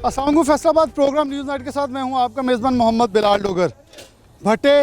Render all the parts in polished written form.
अस्सलाम वालेकुम। Faisalabad programme news night के साथ मैं हूं आपका मेज़बान मोहम्मद बिलाल डोगर। भट्टे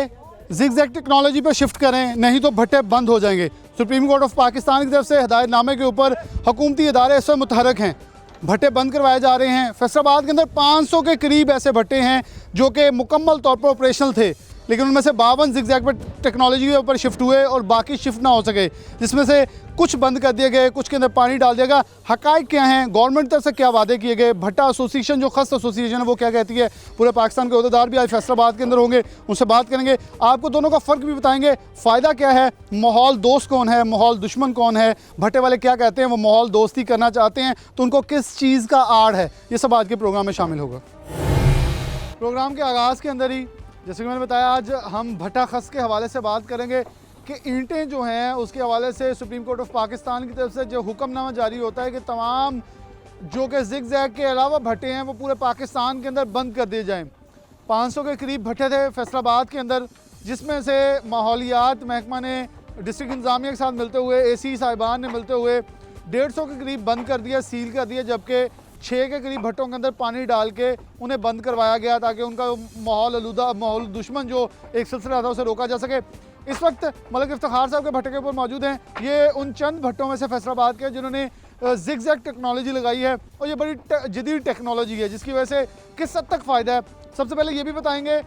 जिगजैग टेक्नोलॉजी पर शिफ्ट करें, नहीं तो भट्टे बंद हो जाएंगे। सुप्रीम कोर्ट ऑफ पाकिस्तान की तरफ से हिदायतनामे के ऊपर हुकूमती इदारे इस वक्त मुतहरक हैं। भट्टे बंद करवाए जा रहे हैं। फैसलाबाद के अंदर 500 के करीब ऐसे भट्टे हैं जो कि मुकम्मल तौर पर ऑपरेशनल थे, लेकिन उनमें से 52 जिगजैग पर टेक्नोलॉजी के ऊपर शिफ्ट हुए और बाकी शिफ्ट ना हो सके, जिसमें से कुछ बंद कर दिए गए, कुछ के अंदर पानी डाल दिया गया। हक़ाइक़ क्या हैं, गवर्नमेंट तरफ से क्या वादे किए गए, भट्टा एसोसिएशन जो खस्त एसोसिएशन है वो क्या कहती है, पूरे पाकिस्तान के अहदेदार भी आज फैसलाबाद के अंदर होंगे, उनसे बात करेंगे। आपको दोनों का फ़र्क भी बताएंगे, फ़ायदा क्या है, माहौल दोस्त कौन है, माहौल दुश्मन कौन है, भट्टे वाले क्या कहते हैं, वो माहौल दोस्ती करना चाहते हैं तो उनको किस चीज़ का आड़ है, ये सब आज के प्रोग्राम में शामिल होगा। प्रोग्राम के आगाज़ के अंदर ही जैसे कि मैंने बताया, आज हम भट्टा खस्त के हवाले से बात करेंगे कि ईंटें जो हैं उसके हवाले से सुप्रीम कोर्ट ऑफ पाकिस्तान की तरफ से जो हुक्मनामा जारी होता है कि तमाम जो कि जिगजैग के अलावा भट्टे हैं वो पूरे पाकिस्तान के अंदर बंद कर दिए जाएं। 500 के करीब भट्टे थे फैसलाबाद के अंदर, जिसमें से माहौलियात महकमा ने डिस्ट्रिक्ट इंतजामिया के साथ मिलते हुए, AC साहिबान ने मिलते हुए 150 के करीब बंद कर दिया, सील कर दिया, जबकि 6 के करीब भट्टों के अंदर पानी डाल के उन्हें बंद करवाया गया ताकि उनका माहौल आलूदा, माहौल दुश्मन जो एक सिलसिला था उसे रोका जा सके। इस वक्त मलिक इफ्तिखार साहब के भट्टे के ऊपर मौजूद हैं। ये उन चंद भट्टों में से फैसलाबाद के जिन्होंने जिगजैग टेक्नोलॉजी लगाई है और ये बड़ी जदीद टेक्नोलॉजी है जिसकी वजह से किस हद तक फ़ायदा है, सबसे पहले ये भी बताएंगे।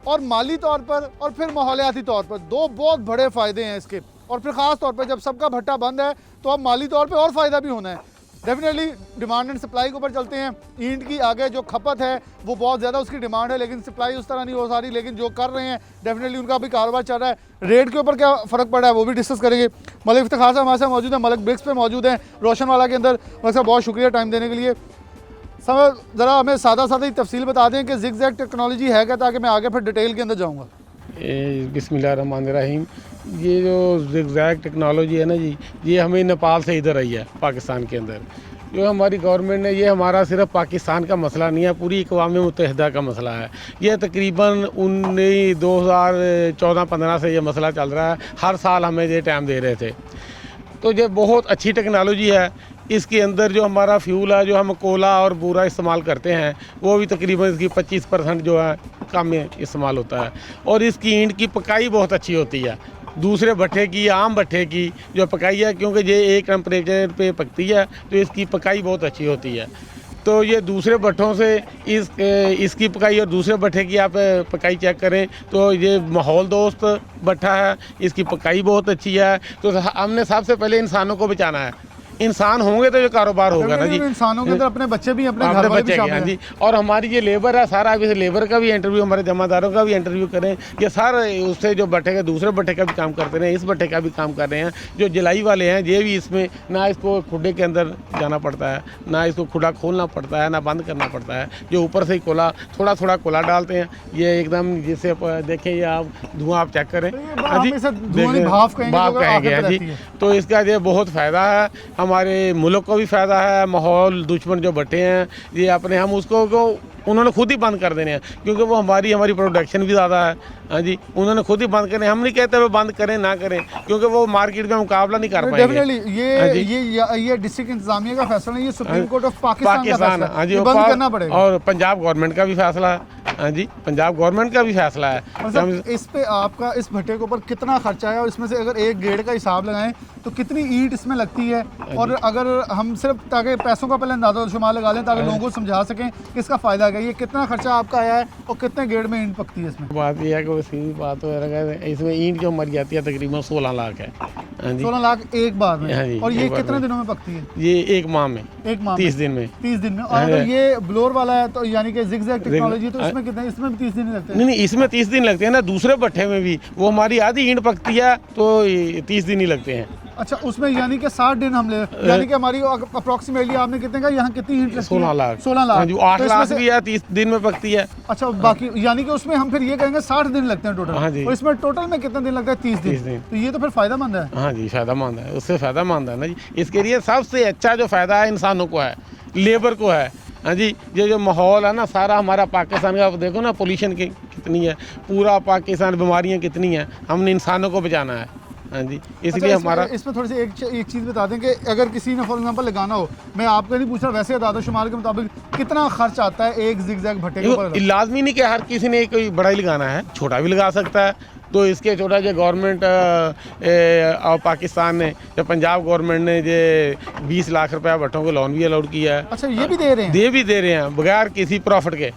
और माली तौर पर और फिर माहौलियाती तौर पर दो बहुत बड़े फ़ायदे हैं इसके। और फिर ख़ास तौर पर जब सबका भट्टा बंद है तो अब माली तौर पर और फ़ायदा भी होना है। डेफिनेटली डिमांड एंड सप्लाई के ऊपर चलते हैं। ईंट की आगे जो खपत है वो बहुत ज़्यादा उसकी डिमांड है, लेकिन सप्लाई उस तरह नहीं हो सा रही, लेकिन जो कर रहे हैं डेफिनेटली उनका भी कारोबार चल रहा है। रेट के ऊपर क्या फ़र्क पड़ा है वो भी डिस्कस करेंगे। मलिक इफ्तिखार साहब हमारे साथ मौजूद हैं, मलिक ब्रिक्स पे मौजूद हैं रोशनवाला के अंदर। मलिक साहब बहुत शुक्रिया टाइम देने के लिए। सब ज़रा हमें सादा सादा ही तफसील बता दें कि जिगजैग टेक्नोलॉजी है क्या, ताकि मैं आगे फिर डिटेल के अंदर जाऊँगा। बिस्मिल्लाहिर्रहमानिर्रहीम। ये जो जिगजैग टेक्नोलॉजी है ना जी, ये हमें नेपाल से इधर आई है पाकिस्तान के अंदर। जो हमारी गवर्नमेंट ने, ये हमारा सिर्फ पाकिस्तान का मसला नहीं है, पूरी अक़वाम मुत्तहिदा का मसला है। ये तकरीबन 2014-15 से ये मसला चल रहा है, हर साल हमें ये टाइम दे रहे थे। तो ये बहुत अच्छी टेक्नोलॉजी है। इसके अंदर जो हमारा फ्यूल है, जो हम कोला और बूरा इस्तेमाल करते हैं, वो भी तकरीबन इसकी 25% जो है कम इस्तेमाल होता है। और इसकी ईंट की पकाई बहुत अच्छी होती है दूसरे भट्टे की, आम भट्टे की जो पकाई है, क्योंकि ये एक टेम्परेचर पे पकती है तो इसकी पकाई बहुत अच्छी होती है। तो ये दूसरे भट्टों से इसकी पकाई और दूसरे भट्टे की आप पकाई चेक करें तो ये माहौल दोस्त भट्टा है, इसकी पकाई बहुत अच्छी है। तो हमने सबसे पहले इंसानों को बचाना है। इंसान होंगे तो ये कारोबार होगा ना जी। इंसानों के अंदर अपने बच्चे भी, अपने घर वाले भी शामिल हैं जी। और हमारी ये लेबर है, सारा अभी लेबर का भी इंटरव्यू, हमारे जमादारों का भी इंटरव्यू करें। ये सारे उससे जो भट्टे के दूसरे भट्टे का भी काम करते रहे, इस भट्टे का भी काम कर रहे हैं। जो जलाई वाले हैं ये भी इसमें ना इसको खुडे के अंदर जाना पड़ता है, ना इसको खुडा खोलना पड़ता है, ना बंद करना पड़ता है। जो ऊपर से ही कोला, थोड़ा थोड़ा कोला डालते हैं, ये एकदम जिससे देखें ये आप धुआं आप चेक करें, भाप कहेंगे जी। तो इसका ये बहुत फ़ायदा है, हमारे मुल्क को भी फ़ायदा है। माहौल दुश्मन जो भट्टे हैं ये अपने, हम उसको उन्होंने खुद ही बंद कर देने हैं, क्योंकि वो हमारी प्रोडक्शन भी ज़्यादा है। हाँ जी, उन्होंने खुद ही बंद करने, हम नहीं कहते वो बंद करें ना करें, क्योंकि वो मार्केट में मुकाबला नहीं कर पाएंगे। ये डिस्ट्रिक्ट इंतजामिया का फैसला नहीं, ये सुप्रीम कोर्ट ऑफ पाकिस्तान हाँ जी, बंद करना पड़ेगा। और पंजाब गवर्नमेंट का भी फैसला है। हाँ जी, पंजाब गवर्नमेंट का भी फैसला है। इस पे आपका इस भट्टे के ऊपर कितना खर्चा है, और इसमें से अगर एक गेड़ का हिसाब लगाएं तो कितनी ईंट इसमें लगती है, और अगर हम सिर्फ ताकि पैसों का पहले अंदाजा शुमार लगा लें ताकि लोगों को समझा सकें कि इसका फ़ायदा क्या है, ये कितना खर्चा आपका आया है और कितने गेड़ में ईंट पकती है इसमें। बात यह है कि सीधी बात हो इसमें ईंट जो मर जाती है तकरीबन 16 लाख है। हाँ जी, 16 लाख एक बार में। हाँ जी, और ये कितने दिनों में पकती है? ये एक माह में, 30 दिन में। 30 दिन में। और अगर ये ब्लोर वाला है तो यानी कि जिगजैग टेक्नोलॉजी, तो इसमें कितने, इसमें भी 30 दिन लगते हैं? नहीं, इसमें 30 दिन लगते हैं ना, दूसरे भट्टे में भी वो हमारी आधी ईंट पकती है तो 30 दिन ही लगते हैं। अच्छा, उसमें यानी कि 60 दिन हम ले, यानी कि हमारी अप्रोक्सिमेटली आपने कितने का, यहाँ कितनी ईंट लगती है? 16 लाख। 16 लाख, 8 लाख भी है, 30 दिन में पकती है। अच्छा, बाकी यानी कि उसमें हम फिर ये कहेंगे 60 दिन लगते हैं टोटल। हाँ जी। और इसमें टोटल में कितने दिन लगता है? 30 दिन। तो ये तो फिर फ़ायदेमंद है। हाँ जी, फ़ायदेमंद है, उससे फ़ायदेमंद है ना जी। इसके लिए सबसे अच्छा जो फ़ायदा है इंसानों को है, लेबर को है। हाँ जी, ये जो माहौल है ना सारा हमारा पाकिस्तान का, देखो ना पोल्यूशन कितनी है, पूरा पाकिस्तान, बीमारियाँ कितनी हैं, हमने इंसानों को बचाना है। हाँ जी, अच्छा, इसलिए हमारा इसमें थोड़ी सी एक चीज़ बता दें कि अगर किसी ने फॉर एग्जांपल लगाना हो, मैं आपका नहीं पूछ रहा, वैसे दादा शुमार के मुताबिक कितना खर्च आता है एक जिगजैग भट्टे के ऊपर? लाजमी नहीं कि हर किसी ने कोई बड़ा ही लगाना है, छोटा भी लगा सकता है। तो इसके छोटा जो गवर्नमेंट और पाकिस्तान ने, जो पंजाब गवर्नमेंट ने जो 20 लाख रुपया भट्टों को लोन भी अलाउड किया है। अच्छा, ये भी दे रहे हैं? भी दे रहे हैं बगैर किसी प्रॉफिट के।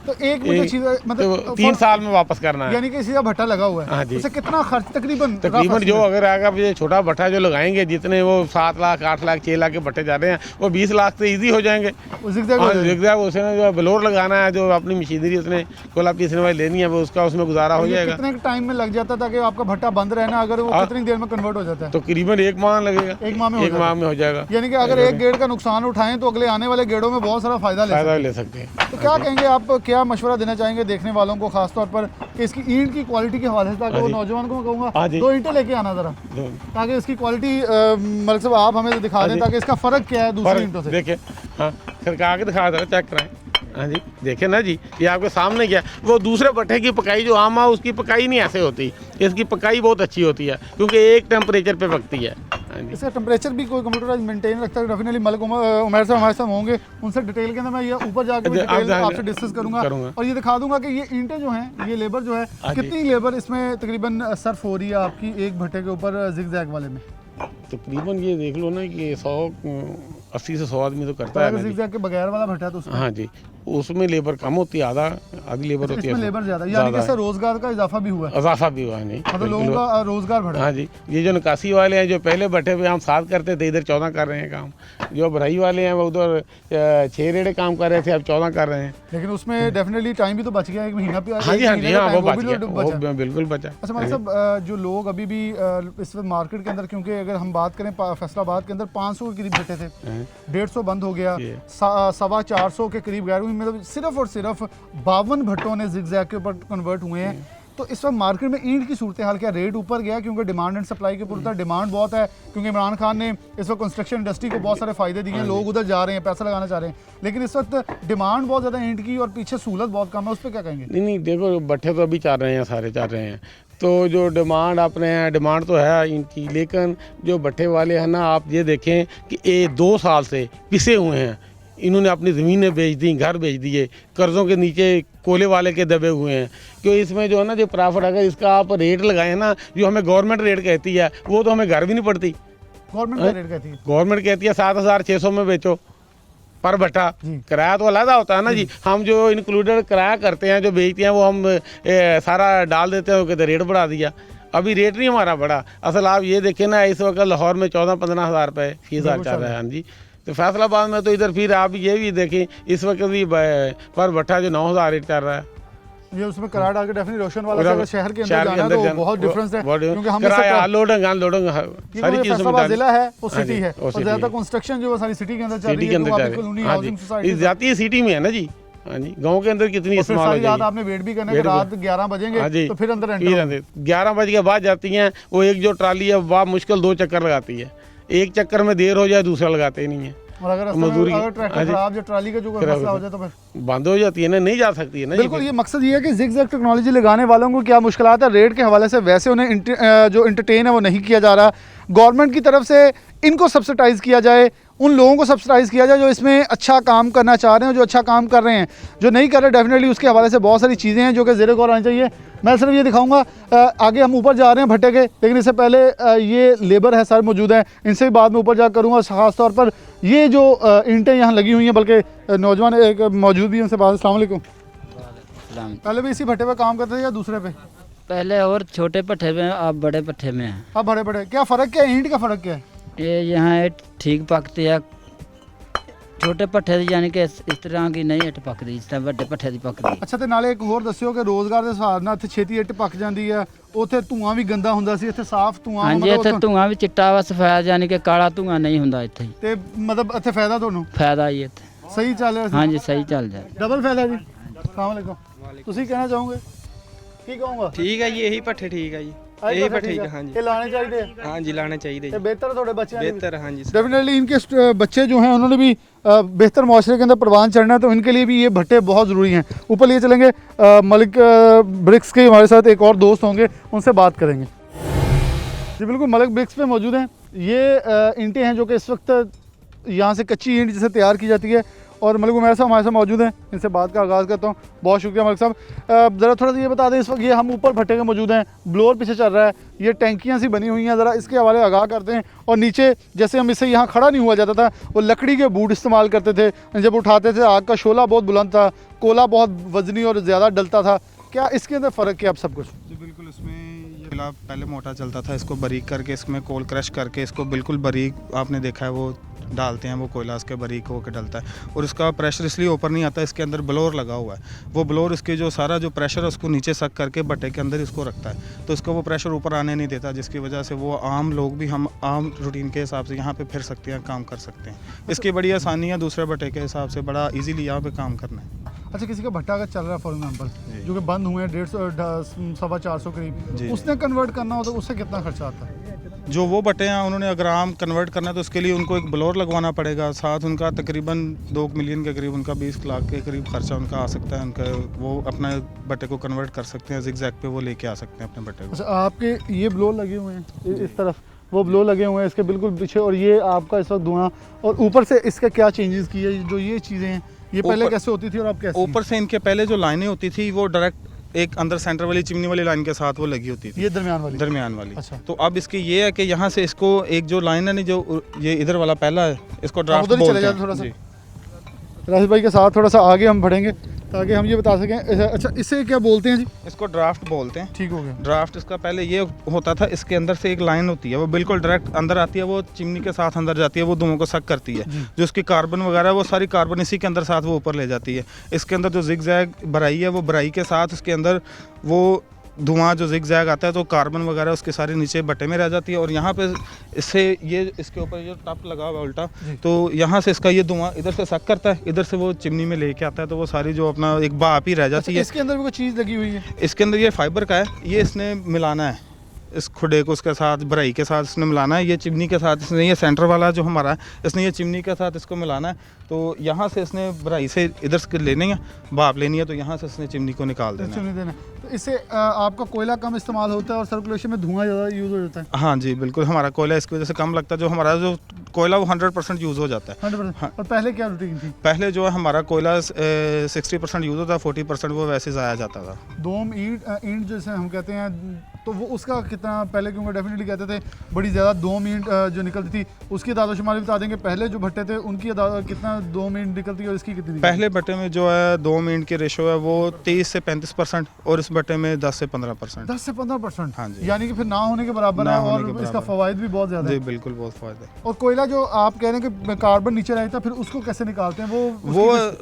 तो एक मुझे चीज़ मतलब तो 3 साल में वापस करना है, यानी कि सीधा भट्टा लगा हुआ है। हाँ जी। उससे कितना खर्च तकरीबन जो अगर अगर ये छोटा भट्टा जो लगाएंगे, जितने वो 7 लाख 8 लाख 6 लाख के भट्टे जा रहे हैं, वो 20 लाख से इजी हो जाएंगे। जिगजैग उसने जो ब्लोर लगाना है, जो अपनी मशीनरी उसने कोला पीसने वाली लेनी है, वो उसका उसमें गुजारा हो जाएगा। कितने टाइम में लग जाता था कि आपका भट्टा बंद रहना, अगर वो कितनी देर में कन्वर्ट हो जाता है? तो करीबन 1 माह लगेगा। 1 माह में हो जाएगा। यानी कि अगर एक गेड़ का नुकसान उठाएं तो अगले आने वाले गेड़ों में बहुत सारा फायदा ले सकते हैं। तो क्या कहेंगे आप, क्या मशवरा देना चाहेंगे देखने वालों को, खासतौर पर कि इसकी ईंट की क्वालिटी के हवाले से, ताकि वो नौजवान को मैं कहूँगा 2 ईंटें लेके आना ज़रा, ताकि इसकी क्वालिटी मलिक साहब आप हमें दिखा दें, ताकि इसका फ़र्क क्या है दूसरी ईंटों से। देखिए, हाँ खड़का के दिखा दे, चेक कराएं। हाँ जी, देखें ना जी, ये आपके सामने क्या, वो दूसरे भट्टे की पकाई जो आम है उसकी पकाई नहीं ऐसे होती, इसकी पकाई बहुत अच्छी होती है, क्योंकि एक टेम्परेचर पे पकती है। इसका टेम्परेचर भी कोई कंप्यूटराइज मेंटेन रखता है? डेफिनेटली मलिक उमर साहब हमारे साथ होंगे, उनसे डिटेल के अंदर मैं ये ऊपर जाकर डिटेल आपसे डिस्कस करूंगा और ये दिखा दूंगा कि ये ईंटें जो हैं, ये लेबर जो है, कितनी लेबर इसमें तकरीबन सर्फ हो रही है आपकी एक भट्टे के ऊपर जिगजैग वाले में? तकरीबन ये देख लो ना कि 80 से 100 आदमी तो करता है। जिगजैग के बगैर वाला भट्टा तो हाँ जी, उसमें लेबर कम होती है, आधी लेबर होती है, इसमें लेबर ज़्यादा, यानी कि इससे रोजगार का इजाफा भी हुआ है? इजाफा भी हुआ है, नहीं मतलब लोगों का रोजगार बढ़ा। हाँ जी, ये जो निकासी वाले हैं, जो पहले भट्टे पे हम 7 करते थे, इधर 14 कर रहे हैं काम। जो भराई वाले हैं वो उधर 6 रेड़े काम कर रहे थे, अब 14 कर रहे हैं। लेकिन उसमें डेफिनेटली टाइम भी तो बच गया, 1 महीना भी। हाँ जी, हाँ जी, हाँ वो बच गया, बिल्कुल बचा। अच्छा मलिक साहब, जो लोग अभी भी इस वक्त मार्केट के अंदर, क्योंकि अगर हम बात करें फैसलाबाद के अंदर 500 के करीब भट्टे थे, 150 बंद हो गया, 450 के करीब गैर, मतलब सिर्फ और सिर्फ 52 भट्टों ने जिगजैग के ऊपर कन्वर्ट हुए हैं। तो इस वक्त मार्केट में ईंट की सूरत हाल क्या, रेट ऊपर गया क्योंकि डिमांड एंड सप्लाई के ऊपर डिमांड बहुत है, क्योंकि इमरान खान ने इस वक्त कंस्ट्रक्शन इंडस्ट्री को बहुत सारे फायदे दिए हैं, लोग उधर जा रहे हैं, पैसा लगाना चाह रहे हैं, लेकिन इस वक्त डिमांड बहुत ज़्यादा ईंट की और पीछे सहूलत बहुत कम है, उस पर क्या कहेंगे? नहीं, देखो भट्टे तो अभी चल रहे हैं, सारे चल रहे हैं, तो जो डिमांड अपने हैं, डिमांड तो है इनकी, लेकिन जो भट्टे वाले हैं ना, आप ये देखें कि ये 2 साल से पिसे हुए हैं, इन्होंने अपनी ज़मीनें बेच दी, घर बेच दिए, कर्ज़ों के नीचे कोले वाले के दबे हुए हैं। क्यों इसमें जो है ना, जो प्रॉफिट अगर इसका आप रेट लगाए ना, जो हमें गवर्नमेंट रेट कहती है, वो तो हमें घर भी नहीं पड़ती। गवर्नमेंट रेट कहती है? गवर्नमेंट कहती है 7600 में बेचो पर भट्टा, किराया तो अलग होता है ना जी। हम जो इंक्लूडेड किराया करते हैं, जो बेचते हैं, वो हम सारा डाल देते हैं, कहते रेट बढ़ा दिया। अभी रेट नहीं हमारा बढ़ा, असल आप ये देखें ना, इस वक्त लाहौर में 14-15 हज़ार रुपये फीस चल रहा है। हाँ जी, तो फैसलाबाद में तो इधर फिर आप ये भी देखें, इस वक्त भी पर भट्टा जो 9000 रेट चल रहा है। ये उसमें किराया डाल के डेफिनेटली रोशन वाला शहर के अंदर जाना तो बहुत डिफरेंस है, क्योंकि हम किराया लोडिंग अनलोडिंग सारी चीज़ फैसलाबाद जिला है, वो सिटी है, और ज़्यादा कंस्ट्रक्शन जो है सारी सिटी के अंदर चल रही है, जाती है सिटी में है ना जी। हाँ जी, गांव के अंदर कितनी इस्तेमाल हो जाती है। आपने वेट भी करना है, रात 11 बजेंगे तो फिर अंदर 11 बजे के बाद जाती हैं। वो एक जो ट्राली है वह मुश्किल 2 चक्कर लगाती है, एक चक्कर में देर हो जाए दूसरा लगाते ही नहीं है। और अगर ट्रैक्टर खराब या ट्राली का जो मसला हो जाए तो फिर बंद हो जाती है ना, नहीं जा सकती है ना। बिल्कुल, ये मकसद ये है कि जिगजैग टेक्नोलॉजी लगाने वालों को क्या मुश्किलात है, रेट के हवाले से वैसे उन्हें जो इंटरटेन है वो नहीं किया जा रहा। गवर्नमेंट की तरफ से इनको सब्सिडाइज़ किया जाए, उन लोगों को सब्सिडाइज़ किया जाए जो इसमें अच्छा काम करना चाह रहे हैं, जो अच्छा काम कर रहे हैं, जो नहीं कर रहे डेफिनेटली उसके हवाले से बहुत सारी चीज़ें हैं जो कि ज़ेरे गौर आनी चाहिए। मैं सिर्फ ये दिखाऊंगा, आगे हम ऊपर जा रहे हैं भट्टे के, लेकिन इससे पहले ये लेबर है सर मौजूद हैं, इनसे भी बाद में ऊपर जा करूँगा। ख़ास तौर पर ये जो ईंटें यहाँ लगी हुई हैं, बल्कि नौजवान एक मौजूद भी हैं, उनसे बात। अस्सलाम वालेकुम। पहले भी इसी भट्टे पर काम करते थे या दूसरे पे? पहले और छोटे भट्टे में, अब बड़े भट्टे में हैं। अब बड़े भट्टे, क्या फ़र्क क्या है, ईंट का फ़र्क क्या है? ये यहाँ ठीक पकती है, छोटे भट्टे दी यानी कि इस तरह की नहीं इट पकदी, इस तरह बड़े भट्टे दी पकदी। अच्छा, तो नाले एक होर दस्सियो कि रोज़गार के हिसाब नाल इत्थे छेती इट पक जाती है, उत्थे धुआं भी गंदा हुंदा सी, इत्थे साफ धुआं। हाँ जी, इत्थे धुआं भी चिट्टा वा सफेद, यानी कि काला धुआं नहीं हुंदा इत्थे। ते मतलब इत्थे फायदा तुहानू? फायदा ही इत्थे सही चल रहा? हाँ जी, सही चल जाए, डबल फायदा जी। अस्सलाम वालेकुम। तुसी कहना चाहोगे? की कहूँगा? ठीक है जी, यही भट्ठे ठीक है जी, यही भट्ठे ठीक है। हाँ जी, ये लाने चाहिए। हाँ जी, लाने चाहिए जी, बेहतर थोड़े बच्चे बेहतर। हाँ जी, डेफिनेटली इनके बच्चे जो हैं उन्होंने भी बेहतर माशरे के अंदर परवान चढ़ना है, तो इनके लिए भी ये भट्टे बहुत ज़रूरी हैं। ऊपर लिए चलेंगे, मलिक ब्रिक्स के हमारे साथ एक और दोस्त होंगे, उनसे बात करेंगे। जी बिल्कुल, मलिक ब्रिक्स पे मौजूद हैं। ये ईंटें हैं जो कि इस वक्त यहाँ से कच्ची ईंट जिसे तैयार की जाती है, और मलिक उमैर साहब हमारे साथ मौजूद हैं। इनसे बात का आगाज़ करता हूँ। बहुत शुक्रिया मलिक साहब। ज़रा थोड़ा सा ये बता दें, इस वक्त ये हम ऊपर भट्टे के मौजूद हैं, ब्लोअर पीछे चल रहा है, ये टैंकियाँ सी बनी हुई हैं, ज़रा इसके हवाले आगाह करते हैं। और नीचे जैसे हम इससे यहाँ खड़ा नहीं हुआ जाता था, वो लकड़ी के बूट इस्तेमाल करते थे, जब उठाते थे आग का शोला बहुत बुलंद था, कोला बहुत वजनी और ज़्यादा डलता था। क्या इसके अंदर फ़र्क है अब सब कुछ? जी बिल्कुल, इसमें ये कोयला पहले मोटा चलता था, इसको बारीक करके इसमें कोल क्रश करके इसको बिल्कुल बारीक आपने देखा है वो डालते हैं, वो कोयला इसके बारीक होकर डलता है और इसका प्रेशर इसलिए ऊपर नहीं आता, इसके अंदर ब्लोअर लगा हुआ है। वो ब्लोअर इसके जो सारा जो प्रेशर है उसको नीचे सक करके भट्टे के अंदर इसको रखता है, तो इसको वो प्रेशर ऊपर आने नहीं देता, जिसकी वजह से वो आम लोग भी हम आम रूटीन के हिसाब से यहाँ पे फिर सकते हैं, काम कर सकते हैं। इसकी बड़ी आसानी है दूसरे भट्टे के हिसाब से, बड़ा ईजीली यहाँ पे काम करना है। अच्छा, किसी का भट्टा अगर चल रहा है फॉर एग्जाम्पल, जो कि बंद हुए हैं 150 सवा 400 करीब, जी। उसने कन्वर्ट करना हो तो उससे कितना खर्चा आता है? जो वो भट्टे हैं उन्होंने अगर आम कन्वर्ट करना है तो उसके लिए उनको एक ब्लोअर लगवाना पड़ेगा, साथ उनका तकरीबन 2 मिलियन के करीब, उनका 20 लाख के करीब खर्चा उनका आ सकता है। उनका वो अपना भट्टे को कन्वर्ट कर सकते हैं, जिगजैग पे वो लेके आ सकते हैं अपने भट्टे को। अच्छा, आपके ये ब्लो लगे हुए हैं इस तरफ, वो ब्लो लगे हुए हैं इसके बिल्कुल पीछे, और ये आपका इस वक्त धुआं, और ऊपर से इसका क्या चेंजेस किया है? जो ये चीज़ें हैं ये पहले ऊपर- कैसे होती थी और अब कैसे? ऊपर से इनके पहले जो लाइनें होती थी वो डायरेक्ट एक अंदर सेंटर वाली चिमनी वाली लाइन के साथ वो लगी होती थी, ये दरमियान वाली? दरमियान वाली। अच्छा। तो अब इसकी ये है कि यहाँ से इसको एक जो लाइन है ना, जो ये इधर वाला पहला है, इसको ड्राफ्ट उधर ही चले बोलते जाओ हैं। थोड़ा सा। जी। राशिद भाई के साथ थोड़ा सा आगे हम बढ़ेंगे ताकि हम ये बता सकें। अच्छा, इसे क्या बोलते हैं जी? इसको ड्राफ्ट बोलते हैं। ठीक हो गया। ड्राफ्ट इसका पहले ये होता था, इसके अंदर से एक लाइन होती है, वो बिल्कुल डायरेक्ट अंदर आती है, वो चिमनी के साथ अंदर जाती है, वो धुओं को सक करती है। जो इसकी कार्बन वगैरह है वो सारी कार्बन इसी के अंदर साथ वो ऊपर ले जाती है। इसके अंदर जो जिगजैग भराई है, वो भराई के साथ उसके अंदर वो धुआं जो जिगजैग आता है, तो कार्बन वगैरह उसके सारे नीचे भट्टे में रह जाती है, और यहाँ पे इससे ये इसके ऊपर ये टप लगा हुआ है उल्टा, तो यहाँ से इसका ये धुआं इधर से सक करता है, इधर से वो चिमनी में लेके आता है, तो वो सारी जो अपना एक भाप ही रह जाती है। इसके अंदर भी कोई चीज़ लगी हुई है? इसके अंदर ये फाइबर का है, ये इसने मिलाना है इस खुडे को उसके साथ, भराई के साथ इसने मिलाना है, ये चिमनी के साथ इसने, ये सेंटर वाला जो हमारा है इसने ये चिमनी के साथ इसको मिलाना है, तो यहाँ से इसने भराई से इधर से लेनी है, भाप लेनी है, तो यहाँ से इसने चिमनी को निकाल देना है। चिमनी देना। तो इससे आपका कोयला कम इस्तेमाल होता है और सर्कुलेशन में धुआं ज़्यादा यूज़ हो जाता है? हाँ जी बिल्कुल, हमारा कोयला इसकी वजह से कम लगता है, जो हमारा जो कोयला वो 100% यूज़ हो जाता है। 100%। हाँ। और पहले क्या रूटीन थी? पहले जो है हमारा कोयला 60% यूज़ होता है, 40% वो वैसे ज़ाया जाता था। दोम ईंट जैसे हम कहते हैं, तो वो उसका कितना पहले, क्योंकि डेफिनेटली कहते थे बड़ी ज़्यादा दोम ईंट जो निकलती थी, उसकी दादोशुमारी बता देंगे। पहले जो भट्टे थे उनकी कितना दोम ईंट निकलती है और इसकी कितनी? पहले भट्टे में जो है 2 मीट की रेशो है वो 30 से 35%, और इस भट्टे में 10 से 15%। 10 से 15%? हाँ जी। यानी कि फिर ना होने के बराबर ना है, होने और के इसका बराबर। फ़वाइद भी बहुत ज़्यादा जी है। बिल्कुल, बहुत फ़ायदा है। और कोयला जो आप कह रहे हैं कि कार्बन नीचे रहता है, फिर उसको कैसे निकालते हैं?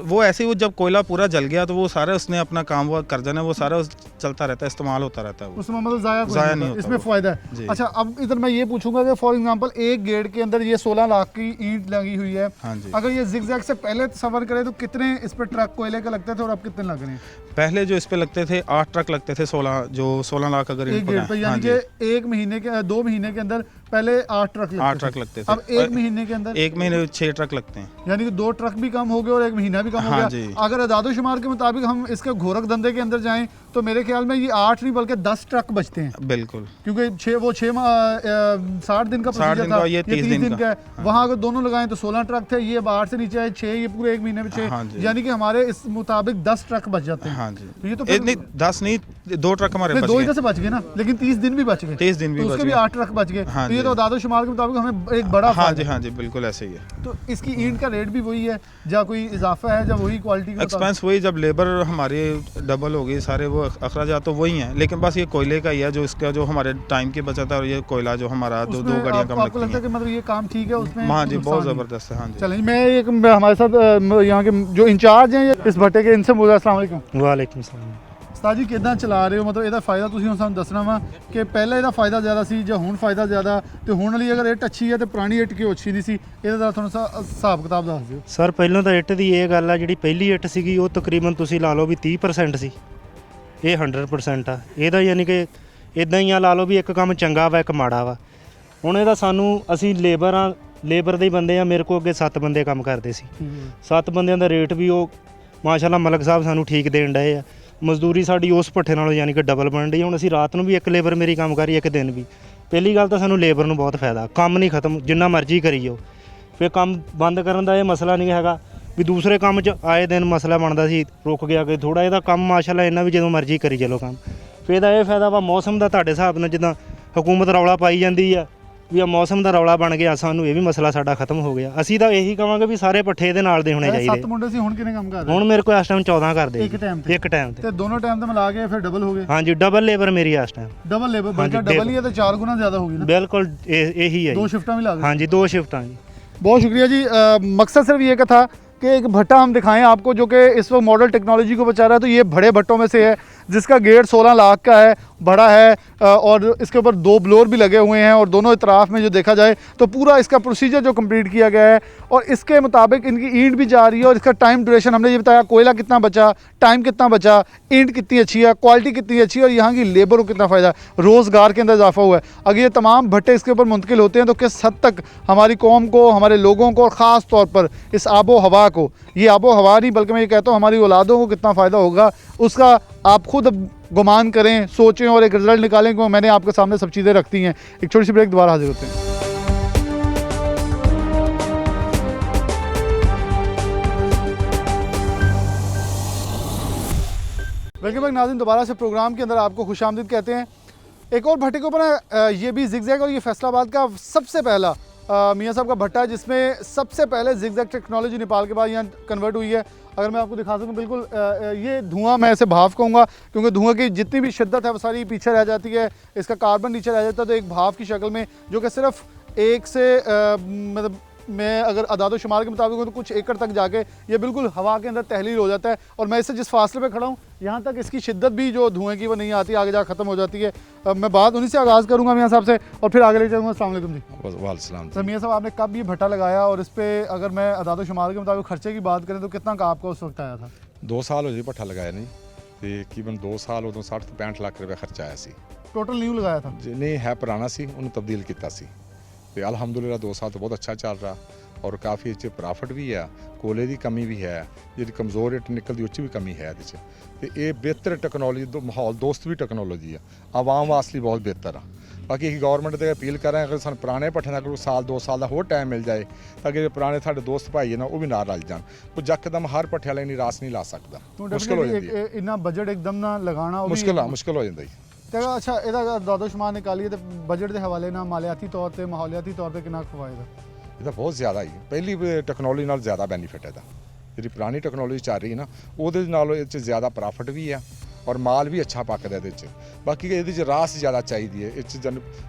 वो ऐसे ही, वो जब कोयला पूरा जल गया तो वो सारा उसने अपना काम वो कर जाना है, वो सारा चलता रहता है, इस्तेमाल होता रहता है वो। उसमें मतलब ज़ाया ज़ाया नहीं होता इसमें वो। फ़ायदा है। जी। अच्छा, अब इधर मैं ये पूछूंगा कि फॉर एग्जांपल एक गेट के अंदर ये 16 लाख की ईंट लगी हुई है। हाँ जी। अगर ये जिगजैग से पहले सफ़र करे तो कितने इस पर ट्रक कोयले के लगते थे और अब कितने लग रहे हैं? पहले जो इस पे लगते थे 8 ट्रक लगते थे, 16 लाख अगर एक इनको गेट पे, हाँ यानी जी। कि 1 महीने के 2 महीने के अंदर पहले 8 ट्रक लगते 8 ट्रक लगते थे। अब 1 महीने के अंदर 1 महीने में 6 ट्रक लगते हैं। यानी कि 2 ट्रक भी कम हो गए और 1 महीना भी कम हो हाँ गया। जी। अगर आदादोशुमार के मुताबिक हम इसके घोरक धंधे के अंदर जाएं तो मेरे ख्याल में ये 8 नहीं बल्कि 10 ट्रक बचते हैं, बिल्कुल। क्योंकि 60 दिन का 60 प्रोसीजर दिन था, का, ये 30 दिन का है। हाँ। वहाँ अगर दोनों लगाएं तो 16 ट्रक थे, ये 8 से नीचे आए 6, ये पूरे 1 महीने में 6, हाँ जी। यानी कि हमारे इस मुताबिक 10 ट्रक बच जाते हैं। हाँ जी। तो ये तो नहीं 10 नहीं, 2 ट्रक हमारे बच 2 गए। इधर से बच गए ना, लेकिन 30 दिन भी बच गए। 30 दिन भी तो बच उसके भी गए। 8 ट्रक बच गए। हाँ तो ये जी। तो आदादोशुमार के मुताबिक हमें एक बड़ा हाँ फायदा जी, है। हाँ जी, बिल्कुल ऐसे ही है। तो इसकी ईंट का रेट भी वही है, या कोई इजाफा है, या वही क्वालिटी का एक्सपेंस वही, जब लेबर हमारी डबल हो गई, सारे वो अखराजात तो वही हैं, लेकिन बस ये कोयले का ही है जो इसका जो हमारे टाइम की बचत है, और ये कोयला जो हमारा जो 2 गाड़ियाँ कम आपको लगता है लगती कि मतलब ये काम ठीक है उसमें? हैं। हाँ जी, बहुत नुकसान नहीं? ज़बरदस्त है। हाँ जी। चलें, मैं एक हमारे साथ यहाँ के जो इंचार्ज हैं इस भट्टे के, इनसे बोला। अस्सलाम वालेकुम। वालेकुम सलाम। उस्ताद जी कितना चला रहे हो, मतलब ਇਹਦਾ फायदा ਤੁਸੀਂ ਹੁਣ ਸਾਨੂੰ ਦੱਸਣਾ ਵਾ ਕਿ ਪਹਿਲਾਂ ਇਹਦਾ फायदा ਜ਼ਿਆਦਾ ਸੀ ਜਾਂ ਹੁਣ फायदा ਜ਼ਿਆਦਾ, ਤੇ ਹੁਣ ਵਾਲੀ ਅਗਰ ਇੱਟ ਅੱਛੀ ਹੈ ਤੇ ਪੁਰਾਣੀ ਇੱਟ ਕਿਉਂ ਅੱਛੀ ਨਹੀਂ ਸੀ, ਇਹਦਾ ਜ਼ਰਾ ਤੁਹਾਨੂੰ ਹਿਸਾਬ ਕਿਤਾਬ ਦੱਸ ਦਿਓ। ਸਰ ਪਹਿਲਾਂ ਤਾਂ ਇੱਟ ਦੀ ਇਹ ਗੱਲ ਆ, ਜਿਹੜੀ ਪਹਿਲੀ ਇੱਟ ਸੀਗੀ ਉਹ ਤਕਰੀਬਨ ਤੁਸੀਂ ਲਾ ਲਓ ਵੀ 30% ਸੀ, ਇਹ 100% ਆ। ਇਹਦਾ ਯਾਨੀ ਕਿ ਇਦਾਂ ਹੀ ਆ, ਲਾ ਲਓ ਵੀ ਇੱਕ ਕੰਮ ਚੰਗਾ ਵਾ ਇੱਕ ਮਾੜਾ ਵਾ। ਹੁਣ ਇਹਦਾ ਸਾਨੂੰ, ਅਸੀਂ ਲੇਬਰ ਦੇ ਬੰਦੇ ਆ, ਮੇਰੇ ਕੋਲ ਅੱਗੇ 7 ਬੰਦੇ ਕੰਮ ਕਰਦੇ ਸੀ। 7 ਬੰਦਿਆਂ ਦਾ ਰੇਟ ਵੀ ਉਹ ਮਾਸ਼ਾਅੱਲਾ ਮਲਕ ਸਾਹਿਬ ਸਾਨੂੰ ਠੀਕ ਦੇਣ ਡਏ ਆ। ਮਜ਼ਦੂਰੀ ਸਾਡੀ ਉਸ ਭੱਠੇ ਨਾਲੋਂ ਯਾਨੀ ਕਿ ਡਬਲ ਬਣ ਰਹੀ। ਹੁਣ ਅਸੀਂ ਰਾਤ ਨੂੰ ਵੀ ਇੱਕ ਲੇਬਰ ਮੇਰੀ ਕੰਮ ਕਰ ਰਹੀ, ਇੱਕ ਦਿਨ ਵੀ। ਪਹਿਲੀ ਗੱਲ ਤਾਂ ਸਾਨੂੰ ਲੇਬਰ ਨੂੰ ਬਹੁਤ ਫਾਇਦਾ, ਕੰਮ ਨਹੀਂ ਖਤਮ, ਜਿੰਨਾ ਮਰਜ਼ੀ ਕਰੀ ਜਾਓ। ਫਿਰ ਕੰਮ ਬੰਦ ਕਰਨ ਦਾ ਇਹ ਮਸਲਾ ਨਹੀਂ ਹੈਗਾ ਵੀ ਦੂਸਰੇ ਕੰਮ 'ਚ ਆਏ ਦਿਨ ਮਸਲਾ ਬਣਦਾ ਸੀ ਰੁਕ ਗਿਆ ਕਿ ਥੋੜ੍ਹਾ, ਇਹਦਾ ਕੰਮ ਮਾਸ਼ਾਅੱਲਾ ਇੰਨਾ ਵੀ ਜਦੋਂ ਮਰਜ਼ੀ ਕਰੀ ਚਲੋ ਕੰਮ। ਫਿਰ ਇਹਦਾ ਇਹ ਫਾਇਦਾ ਵਾ ਮੌਸਮ ਦਾ, ਤੁਹਾਡੇ ਹਿਸਾਬ ਨਾਲ ਜਿੱਦਾਂ ਹਕੂਮਤ ਰੌਲਾ ਪਾਈ ਜਾਂਦੀ ਆ ਵੀ ਆ ਮੌਸਮ ਦਾ ਰੌਲਾ ਬਣ ਗਿਆ, ਸਾਨੂੰ ਇਹ ਵੀ ਮਸਲਾ ਸਾਡਾ ਖਤਮ ਹੋ ਗਿਆ। ਅਸੀਂ ਤਾਂ ਇਹੀ ਕਹਾਂਗੇ ਵੀ ਸਾਰੇ ਪੱਠੇ ਇਹਦੇ ਨਾਲ ਦੇ ਹੋਣੇ 7 ਚਾਹੀਦੇ। ਮੁੰਡੇ ਸੀ, ਹੁਣ ਕਿੰਨੇ ਕੰਮ ਕਰ ਰਹੇ? ਹੁਣ ਮੇਰੇ ਕੋਲ ਇਸ ਟਾਈਮ 14 ਕਰਦੇ ਇੱਕ ਟਾਈਮ ਤੇ? ਇੱਕ ਟਾਈਮ ਤੇ। ਤੇ ਦੋਨੋਂ ਟਾਈਮ ਤੇ ਮਿਲਾ ਕੇ ਫਿਰ ਡਬਲ ਹੋ ਗਏ? ਹਾਂਜੀ, ਡਬਲ ਲੇਬਰ ਮੇਰੀ ਇਸ ਟਾਈਮ। डबल लेबर, बल्कि हाँ जी, डबल ही है तो 4 गुना ज़्यादा होगी ना? ਬਿਲਕੁਲ ਇਹੀ ਹੈ दो ਜੀ। शिफ्टा मिला के? ਹਾਂਜੀ 2 शिफ्टां जी। बहुत शुक्रिया जी। मकसद सिर्फ ये का था कि एक भट्टा हम दिखाएं आपको जो कि इस वक्त मॉडल टेक्नोलॉजी को बचा रहा है। तो ये बड़े भट्टों में से है जिसका गेट 16 लाख का है, बड़ा है, और इसके ऊपर 2 ब्लोअर भी लगे हुए हैं और दोनों इतराफ़ में जो देखा जाए तो पूरा इसका प्रोसीजर जो कंप्लीट किया गया है और इसके मुताबिक इनकी ईंट भी जा रही है और इसका टाइम ड्यूरेशन हमने ये बताया, कोयला कितना बचा, टाइम कितना बचा, ईंट कितनी अच्छी है, क्वालिटी कितनी अच्छी है और यहाँ की लेबर को कितना फ़ायदा, रोज़गार के अंदर इजाफा हुआ है। अगर ये तमाम भट्टे इसके ऊपर मुंतकिल होते हैं तो किस हद तक हमारी कौम को, हमारे लोगों को और ख़ास तौर पर इस आबो हवा को, ये आबो हवा नहीं बल्कि मैं ये कहता हूँ हमारी औलादों को कितना फ़ायदा होगा, उसका आप खुद गुमान करें, सोचें और एक रिज़ल्ट निकालें। क्योंकि मैंने आपके सामने सब चीज़ें रखती हैं। एक छोटी सी ब्रेक, दोबारा हाजिर होते हैं। वेलकम बैक नाज़रीन, दोबारा से प्रोग्राम के अंदर आपको खुशामदीद कहते हैं। एक और भट्टे के ऊपर है, ये भी जिगजैग और ये फैसलाबाद का सबसे पहला मियाँ साहब का भट्टा है जिसमें सबसे पहले जिगजैग टेक्नोलॉजी नेपाल के बाद यहाँ कन्वर्ट हुई है। अगर मैं आपको दिखा सकूँ, बिल्कुल ये धुआं मैं इसे भाप कहूँगा क्योंकि धुआं की जितनी भी शिद्दत है वो सारी पीछे रह जाती है, इसका कार्बन नीचे रह जाता है, तो एक भाप की शक्ल में जो कि सिर्फ 1 से मतलब मैं अगर अदाद शुमार के मुताबिक हूँ तो कुछ एकड़ तक जाके ये बिल्कुल हवा के अंदर तहलील हो जाता है। और मैं इससे जिस फासले पे खड़ा हूँ यहाँ तक इसकी शिद्दत भी जो धुएँ की वो नहीं आती, आगे जाकर ख़त्म हो जाती है। मैं बात उन्हीं से आगाज़ करूँगा मियाँ साहब से और फिर आगे ले जाऊँगा। अस्सलाम वालेकुम जी। वालेकुम। सर मियाँ साहब, आपने कब ये भट्टा लगाया और इस पर अगर मैं अदाद शुमार के मुताबिक खर्चे की बात करें तो कितना का आपका उस वक्त आया था? 2 साल हो जी भट्ठा लगाया नहीं, तकरीबन 2 साल उदों 60 ਤੋਂ 65 ਲੱਖ ਰੁਪਏ ਖਰਚਾ ਆਇਆ ਸੀ। टोटल न्यू लगाया था? ਜੀ ਨਹੀਂ ਹੈ, ਪੁਰਾਣਾ ਸੀ, ਉਹਨੂੰ ਤਬਦੀਲ ਕੀਤਾ ਸੀ ਤੇ ਅਲਹਮਦੁਲਿਲਾ 2 ਸਾਲ ਤੋਂ ਬਹੁਤ ਅੱਛਾ ਚੱਲ ਰਿਹਾ ਔਰ ਕਾਫੀ ਇਹ 'ਚ ਪ੍ਰੋਫਿਟ ਵੀ ਹੈ, ਕੋਲੇ ਦੀ ਕਮੀ ਵੀ ਹੈ, ਜਿਹੜੀ ਕਮਜ਼ੋਰ ਇੱਟ ਨਿਕਲਦੀ ਉਹ 'ਚ ਵੀ ਕਮੀ ਹੈ ਇਹਦੇ 'ਚ। ਤੇ ਇਹ ਬਿਹਤਰ ਟੈਕਨੋਲੋਜੀ ਤੋਂ ਮਾਹੌਲ ਦੋਸਤ ਵੀ ਟੈਕਨੋਲੋਜੀ ਆ, ਆਵਾਮ ਵਾਸਤੇ ਬਹੁਤ ਬਿਹਤਰ ਆ। ਬਾਕੀ ਅਸੀਂ ਗਵਰਨਮੈਂਟ ਤੇ ਅਪੀਲ ਕਰ ਰਹੇ ਹਾਂ ਕਿ ਸਾਨੂੰ ਪੁਰਾਣੇ ਭੱਠਿਆਂ ਦਾ ਕੋਈ ਸਾਲ 2 ਸਾਲ ਦਾ ਹੋਰ ਟਾਈਮ ਮਿਲ ਜਾਏ ਤਾਂ ਕਿ ਪੁਰਾਣੇ ਸਾਡੇ ਦੋਸਤ ਭਾਈ ਹੈ ਨਾ ਉਹ ਵੀ ਨਾਲ ਰਲ ਜਾਣ। ਕੋਈ ਯਕਦਮ ਹਰ ਭੱਠੇ ਵਾਲੇ ਨਹੀਂ ਰਾਸ ਨਹੀਂ ਲਾ ਸਕਦਾ, ਮੁਸ਼ਕਿਲ ਹੋ ਜਾਂਦੀ ਹੈ। इन्ना बजट एकदम ना लगाना ਮੁਸ਼ਕਿਲ ਹੋ ਜਾਂਦਾ ਜੀ। ਤੇ ਅੱਛਾ, ਇਹਦਾ ਦਾਦੋ ਸ਼ੁਮਾਰ ਨਿਕਾਲੀਏ ਤੇ ਬਜਟ ਦੇ ਹਵਾਲੇ ਨਾਲ ਮਾਲੀਆਤੀ ਤੌਰ ਤੇ, ਮਾਹੌਲੀਆਤੀ ਤੌਰ ਤੇ ਕਿੰਨਾ ਫਵਾਇਦਾ? ਇਹਦਾ ਬਹੁਤ ਜ਼ਿਆਦਾ ਹੀ, ਪਹਿਲੀ ਟੈਕਨੋਲੋਜੀ ਨਾਲ ਜ਼ਿਆਦਾ ਬੈਨੀਫਿਟ ਹੈ ਇਹਦਾ। ਜਿਹੜੀ ਪੁਰਾਣੀ ਟੈਕਨੋਲੋਜੀ ਚੱਲ ਰਹੀ ਹੈ ਨਾ ਉਹਦੇ ਨਾਲੋਂ ਇਹ 'ਚ ਜ਼ਿਆਦਾ ਪ੍ਰੋਫਿਟ ਵੀ ਆ ਔਰ ਮਾਲ ਵੀ ਅੱਛਾ ਪੱਕਦਾ ਇਹਦੇ 'ਚ। ਬਾਕੀ ਇਹਦੇ 'ਚ ਰਾਸ ਜ਼ਿਆਦਾ ਚਾਹੀਦੀ ਹੈ। ਇਹ 'ਚ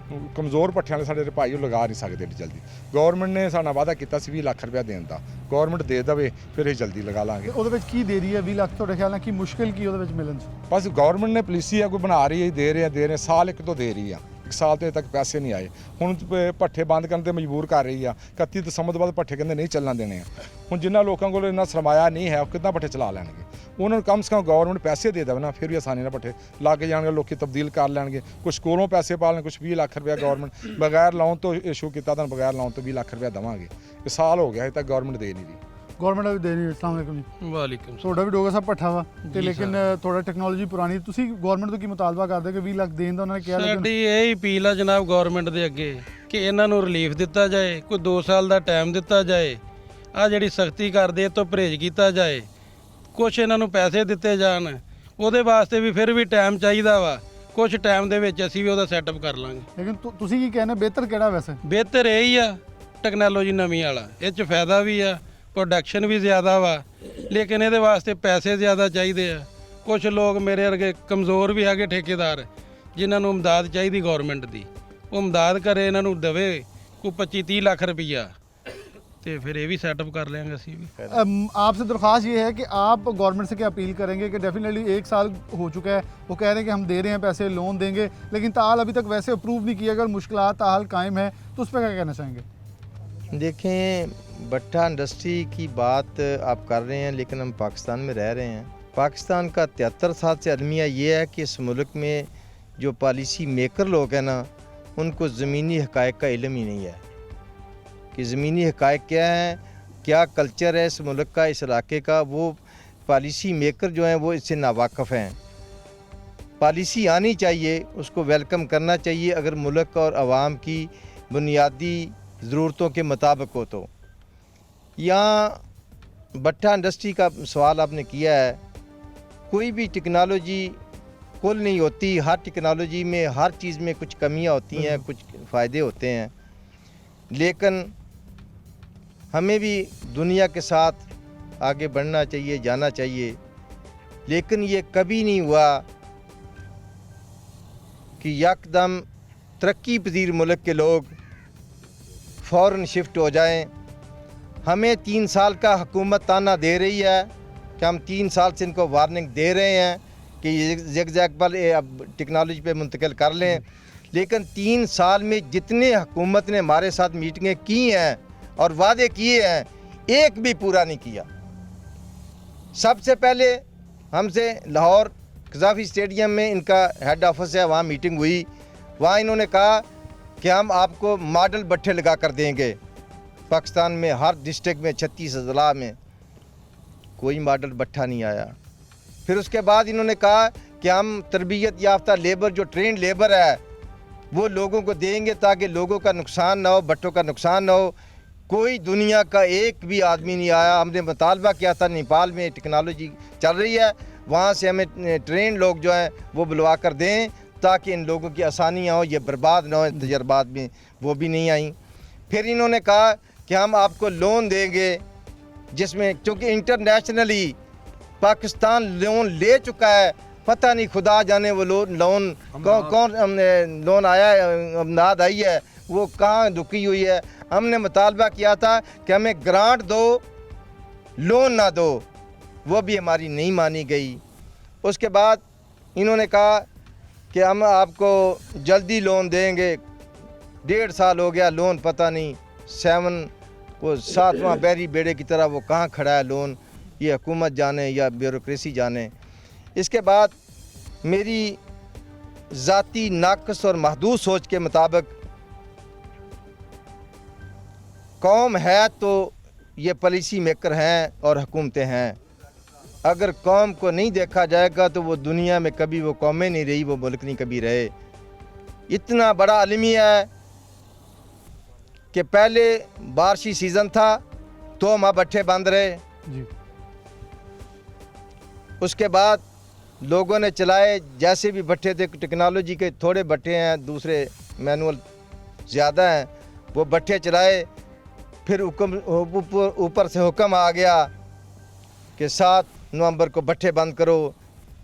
ਕਮਜ਼ੋਰ ਭੱਠਿਆਂ ਵਾਲੇ ਸਾਡੇ ਭਾਈ ਉਹ ਲਗਾ ਨਹੀਂ ਸਕਦੇ ਏਡੀ ਜਲਦੀ। ਗਵਰਨਮੈਂਟ ਨੇ ਸਾਡਾ ਵਾਅਦਾ ਕੀਤਾ ਸੀ 20 ਲੱਖ ਰੁਪਇਆ ਦੇਣ ਦਾ, ਗਵਰਨਮੈਂਟ ਦੇ ਦੇਵੇ ਫਿਰ ਇਹ ਜਲਦੀ ਲਗਾ ਲਾਂਗੇ। ਉਹਦੇ ਵਿੱਚ ਕੀ ਦੇ ਰਹੀ ਹੈ 20 ਲੱਖ? ਤੁਹਾਡੇ ਖਿਆਲ ਨਾਲ ਕੀ ਮੁਸ਼ਕਿਲ ਕੀ ਉਹਦੇ ਵਿੱਚ ਮਿਲਣ 'ਚ? ਬਸ ਗਵਰਨਮੈਂਟ ਨੇ ਪਾਲਿਸੀ ਆ ਕੋਈ ਬਣਾ ਰਹੀ ਹੈ, ਦੇ ਰਹੇ ਸਾਲ ਇੱਕ ਤੋਂ ਦੇ ਰਹੀ ਆ, 1 ਸਾਲ ਤੋਂ ਅਜੇ ਤੱਕ ਪੈਸੇ ਨਹੀਂ ਆਏ। ਹੁਣ ਭੱਠੇ ਬੰਦ ਕਰਨ ਤੇ ਮਜਬੂਰ ਕਰ ਰਹੀ ਆ। 31 ਦਸੰਬਰ ਤੋਂ ਬਾਅਦ ਭੱਠੇ ਕਹਿੰਦੇ ਨਹੀਂ ਚੱਲਣ ਦੇਣੇ ਆ। ਹੁਣ ਜਿਨ੍ਹਾਂ ਲੋਕਾਂ ਕੋਲ ਇੰਨਾ ਸਰਮਾਇਆ ਨਹੀਂ ਹੈ ਉਹ ਕਿੱਦਾਂ ਭੱਠੇ ਚਲਾ ਲੈਣਗੇ? ਉਹਨਾਂ ਨੂੰ ਕਮ ਸੇ ਕਮ ਗਵਰਨਮੈਂਟ ਪੈਸੇ ਦੇ ਦੇਵੇ ਨਾ, ਫਿਰ ਵੀ ਆਸਾਨੀ ਨਾਲ ਭੱਠੇ ਲੱਗ ਜਾਣਗੇ, ਲੋਕੀ ਤਬਦੀਲ ਕਰ ਲੈਣਗੇ। ਕੁਛ ਕੋਲੋਂ ਪੈਸੇ ਪਾ ਲੈਣ, ਕੁਛ 20 ਲੱਖ ਰੁਪਇਆ ਗਵਰਨਮੈਂਟ ਬਗੈਰ ਲੋਨ ਤੋਂ ਇਸ਼ੂ ਕੀਤਾ, ਤਾਂ ਬਗੈਰ ਲੋਨ ਤੋਂ 20 ਲੱਖ ਰੁਪਇਆ ਦੇਵਾਂਗੇ। ਇਹ ਸਾਲ ਹੋ ਗਿਆ ਅਜੇ ਤੱਕ ਗਵਰਨਮੈਂਟ ਦੇ ਨਹੀਂ ਰਹੀ। ਗਵਰਨਮੈਂਟ ਵੀ ਦੇ ਨਹੀਂ। अस्सलाम वालेकुम जी। ਵਾਲੇਕੁਮ ਤੁਹਾਡਾ ਵੀ ਡੋਗਾ ਸਾਹਿਬ ਭੱਠਾ ਵਾ ਤੇ ਲੇਕਿਨ ਤੁਹਾਡਾ ਟੈਕਨੋਲੋਜੀ ਪੁਰਾਣੀ, ਤੁਸੀਂ ਗਵਰਨਮੈਂਟ ਤੋਂ ਕੀ ਮੁਤਾਲਬਾ ਕਰਦੇ ਕਿ 20 ਲੱਖ ਦੇਣ ਦਾ? ਉਹਨਾਂ ਨੇ ਕਿਹਾ ਸਾਡੀ ਇਹ ਅਪੀਲ ਆ ਜਨਾਬ ਗਵਰਨਮੈਂਟ ਦੇ ਅੱਗੇ ਕਿ ਇਹਨਾਂ ਨੂੰ ਰਿਲੀਫ ਦਿੱਤਾ ਜਾਏ, ਕੋਈ 2 ਸਾਲ ਦਾ ਟਾਈਮ ਦਿੱਤਾ ਜਾਏ, ਆ ਜਿਹੜੀ ਸਖਤੀ ਕਰਦੇ ਇਹ ਤੋਂ ਪਰਹੇਜ਼ ਕੀਤਾ ਜਾਏ, ਕੁਝ ਇਹਨਾਂ ਨੂੰ ਪੈਸੇ ਦਿੱਤੇ ਜਾਣ। ਉਹਦੇ ਵਾਸਤੇ ਵੀ ਫਿਰ ਵੀ ਟਾਈਮ ਚਾਹੀਦਾ ਵਾ, ਕੁਝ ਟਾਈਮ ਦੇ ਵਿੱਚ ਅਸੀਂ ਵੀ ਉਹਦਾ ਸੈਟਅਪ ਕਰ ਲਾਂਗੇ। ਲੇਕਿਨ ਤੁਸੀਂ ਕੀ ਕਹਿੰਦੇ ਬਿਹਤਰ ਕਿਹੜਾ ਵੈਸੇ? ਬਿਹਤਰ ਇਹ ਹੀ ਆ ਟੈਕਨੋਲੋਜੀ ਨਵੀਂ ਵਾਲਾ, ਇਹ 'ਚ ਫਾਇਦਾ ਵੀ ਆ, ਪ੍ਰੋਡਕਸ਼ਨ ਵੀ ਜ਼ਿਆਦਾ ਵਾ, ਲੇਕਿਨ ਇਹਦੇ ਵਾਸਤੇ ਪੈਸੇ ਜ਼ਿਆਦਾ ਚਾਹੀਦੇ ਆ। ਕੁਝ ਲੋਕ ਮੇਰੇ ਵਰਗੇ ਕਮਜ਼ੋਰ ਵੀ ਹੈਗੇ ਠੇਕੇਦਾਰ ਜਿਨ੍ਹਾਂ ਨੂੰ ਇਮਦਾਦ ਚਾਹੀਦੀ ਗਵਰਨਮੈਂਟ ਦੀ, ਉਹ ਇਮਦਾਦ ਕਰੇ, ਇਹਨਾਂ ਨੂੰ ਦੇਵੇ ਕੋਈ 25-30 ਲੱਖ ਰੁਪਈਆ, तो फिर ये भी सेटअप कर लेंगे असी भी। आपसे दरख्वास्त ये है कि आप गवर्नमेंट से क्या अपील करेंगे कि डेफिनेटली 1 साल हो चुका है, वो कह रहे हैं कि हम दे रहे हैं पैसे, लोन देंगे, लेकिन ताल अभी तक वैसे अप्रूव नहीं किया। अगर मुश्किलात ताल कायम है तो उस पर क्या कहना चाहेंगे? देखें, भट्टा इंडस्ट्री की बात आप कर रहे हैं, लेकिन हम पाकिस्तान में रह रहे हैं। पाकिस्तान का 73 साल से अलमिया ये है कि इस मुल्क में जो पॉलिसी मेकर लोग हैं ना, उनको ज़मीनी हक़ाइक़ का इल्म ही नहीं है कि ज़मीनी हक़ाइक़ क्या हैं, क्या कल्चर है इस मुल्क का, इस इलाके का। वो पॉलिसी मेकर जो हैं वो इससे नावाकिफ़ हैं। पॉलिसी आनी चाहिए, उसको वेलकम करना चाहिए अगर मुल्क और आवाम की बुनियादी ज़रूरतों के मुताबिक हो। तो यहाँ भट्टा इंडस्ट्री का सवाल आपने किया है, कोई भी टेक्नोलॉजी कुल नहीं होती, हर टेक्नोलॉजी में हर चीज़ में कुछ कमियां होती हैं, कुछ फ़ायदे होते हैं, लेकिन हमें भी दुनिया के साथ आगे बढ़ना चाहिए, जाना चाहिए। लेकिन ये कभी नहीं हुआ कि यकदम तरक्की पजीर मुल्क के लोग फ़ौरन शिफ्ट हो जाएं। हमें 3 साल का हुकूमत ताना दे रही है कि हम 3 साल से इनको वार्निंग दे रहे हैं कि ज़िग-ज़ैग पर अब टेक्नोलॉजी पे मुंतकिल कर लें, लेकिन 3 साल में जितने हुकूमत ने हमारे साथ मीटिंगें की हैं और वादे किए हैं, एक भी पूरा नहीं किया। सबसे पहले हमसे लाहौर कज़ाफ़ी स्टेडियम में इनका हेड ऑफिस है, वहाँ मीटिंग हुई। वहाँ इन्होंने कहा कि हम आपको मॉडल भट्ठे लगा कर देंगे पाकिस्तान में, हर डिस्ट्रिक्ट में, 36 अजला में। कोई मॉडल भट्ठा नहीं आया। फिर उसके बाद इन्होंने कहा कि हम तरबियत याफ्ता लेबर, जो ट्रेंड लेबर है, वो लोगों को देंगे ताकि लोगों का नुकसान ना हो, भट्टों का नुकसान ना हो। कोई दुनिया का एक भी आदमी नहीं आया। हमने मुतालबा किया था, नेपाल में टेक्नोलॉजी चल रही है, वहाँ से हमें ट्रेन लोग जो हैं वो बुलवा कर दें ताकि इन लोगों की आसानियाँ हो, ये बर्बाद ना हो तजर्बात में, वो भी नहीं आई। फिर इन्होंने कहा कि हम आपको लोन देंगे, जिसमें चूँकि इंटरनेशनली पाकिस्तान लोन ले चुका है, पता नहीं खुदा जाने वो लोन कौन लोन आया है, अमदाद आई है, वो कहाँ रुकी हुई है। हमने मुतालबा किया था कि हमें ग्रांट दो, लोन ना दो, वो भी हमारी नहीं मानी गई। उसके बाद इन्होंने कहा कि हम आपको जल्दी लोन देंगे। 1.5 साल हो गया लोन, पता नहीं 7वां बैरी बेड़े की तरह वो कहाँ खड़ा है लोन, ये हुकूमत जाने या ब्यूरोक्रेसी जाने। इसके बाद मेरी ज़ाती नाक़स और महदूद सोच के मुताबिक कौम है तो ये पॉलिसी मेकर हैं और हुकूमतें हैं। अगर कौम को नहीं देखा जाएगा तो वो दुनिया में कभी वो कौमें नहीं रही, वो मुल्क नहीं कभी रहे। इतना बड़ा अलमिया है कि पहले बारिशी सीज़न था तो हम भट्ठे बंद रहे जी। उसके बाद लोगों ने चलाए, जैसे भी भट्ठे थे, टेक्नोलॉजी के थोड़े भट्ठे हैं, दूसरे मैनुअल ज़्यादा हैं, वो भट्ठे चलाए। फिर ऊपर से हुक्म आ गया कि 7 नवंबर को भट्ठे बंद करो।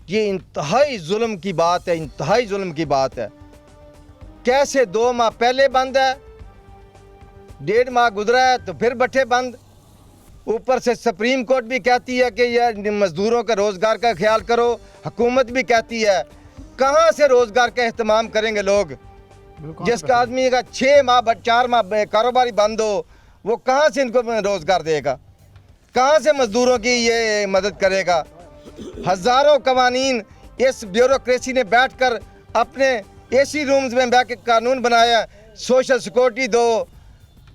ये इंतहाई जुल्म की बात है, इंतहाई जुल्म की बात है। कैसे 2 माह पहले बंद है, 1.5 माह गुजरा है तो फिर भट्ठे बंद। ऊपर से सुप्रीम कोर्ट भी कहती है कि यह मज़दूरों का रोज़गार का ख्याल करो, हुकूमत भी कहती है। कहाँ से रोज़गार का एहतमाम करेंगे लोग? जिसका आदमी का 6 माह 4 माह कारोबारी बंद हो, वो कहाँ से इनको रोज़गार देगा? कहाँ से मज़दूरों की ये मदद करेगा? हज़ारों कवानीन इस ब्यूरोक्रेसी ने बैठकर अपने एसी रूम्स में बैठ के कानून बनाया। सोशल सिक्योरिटी दो,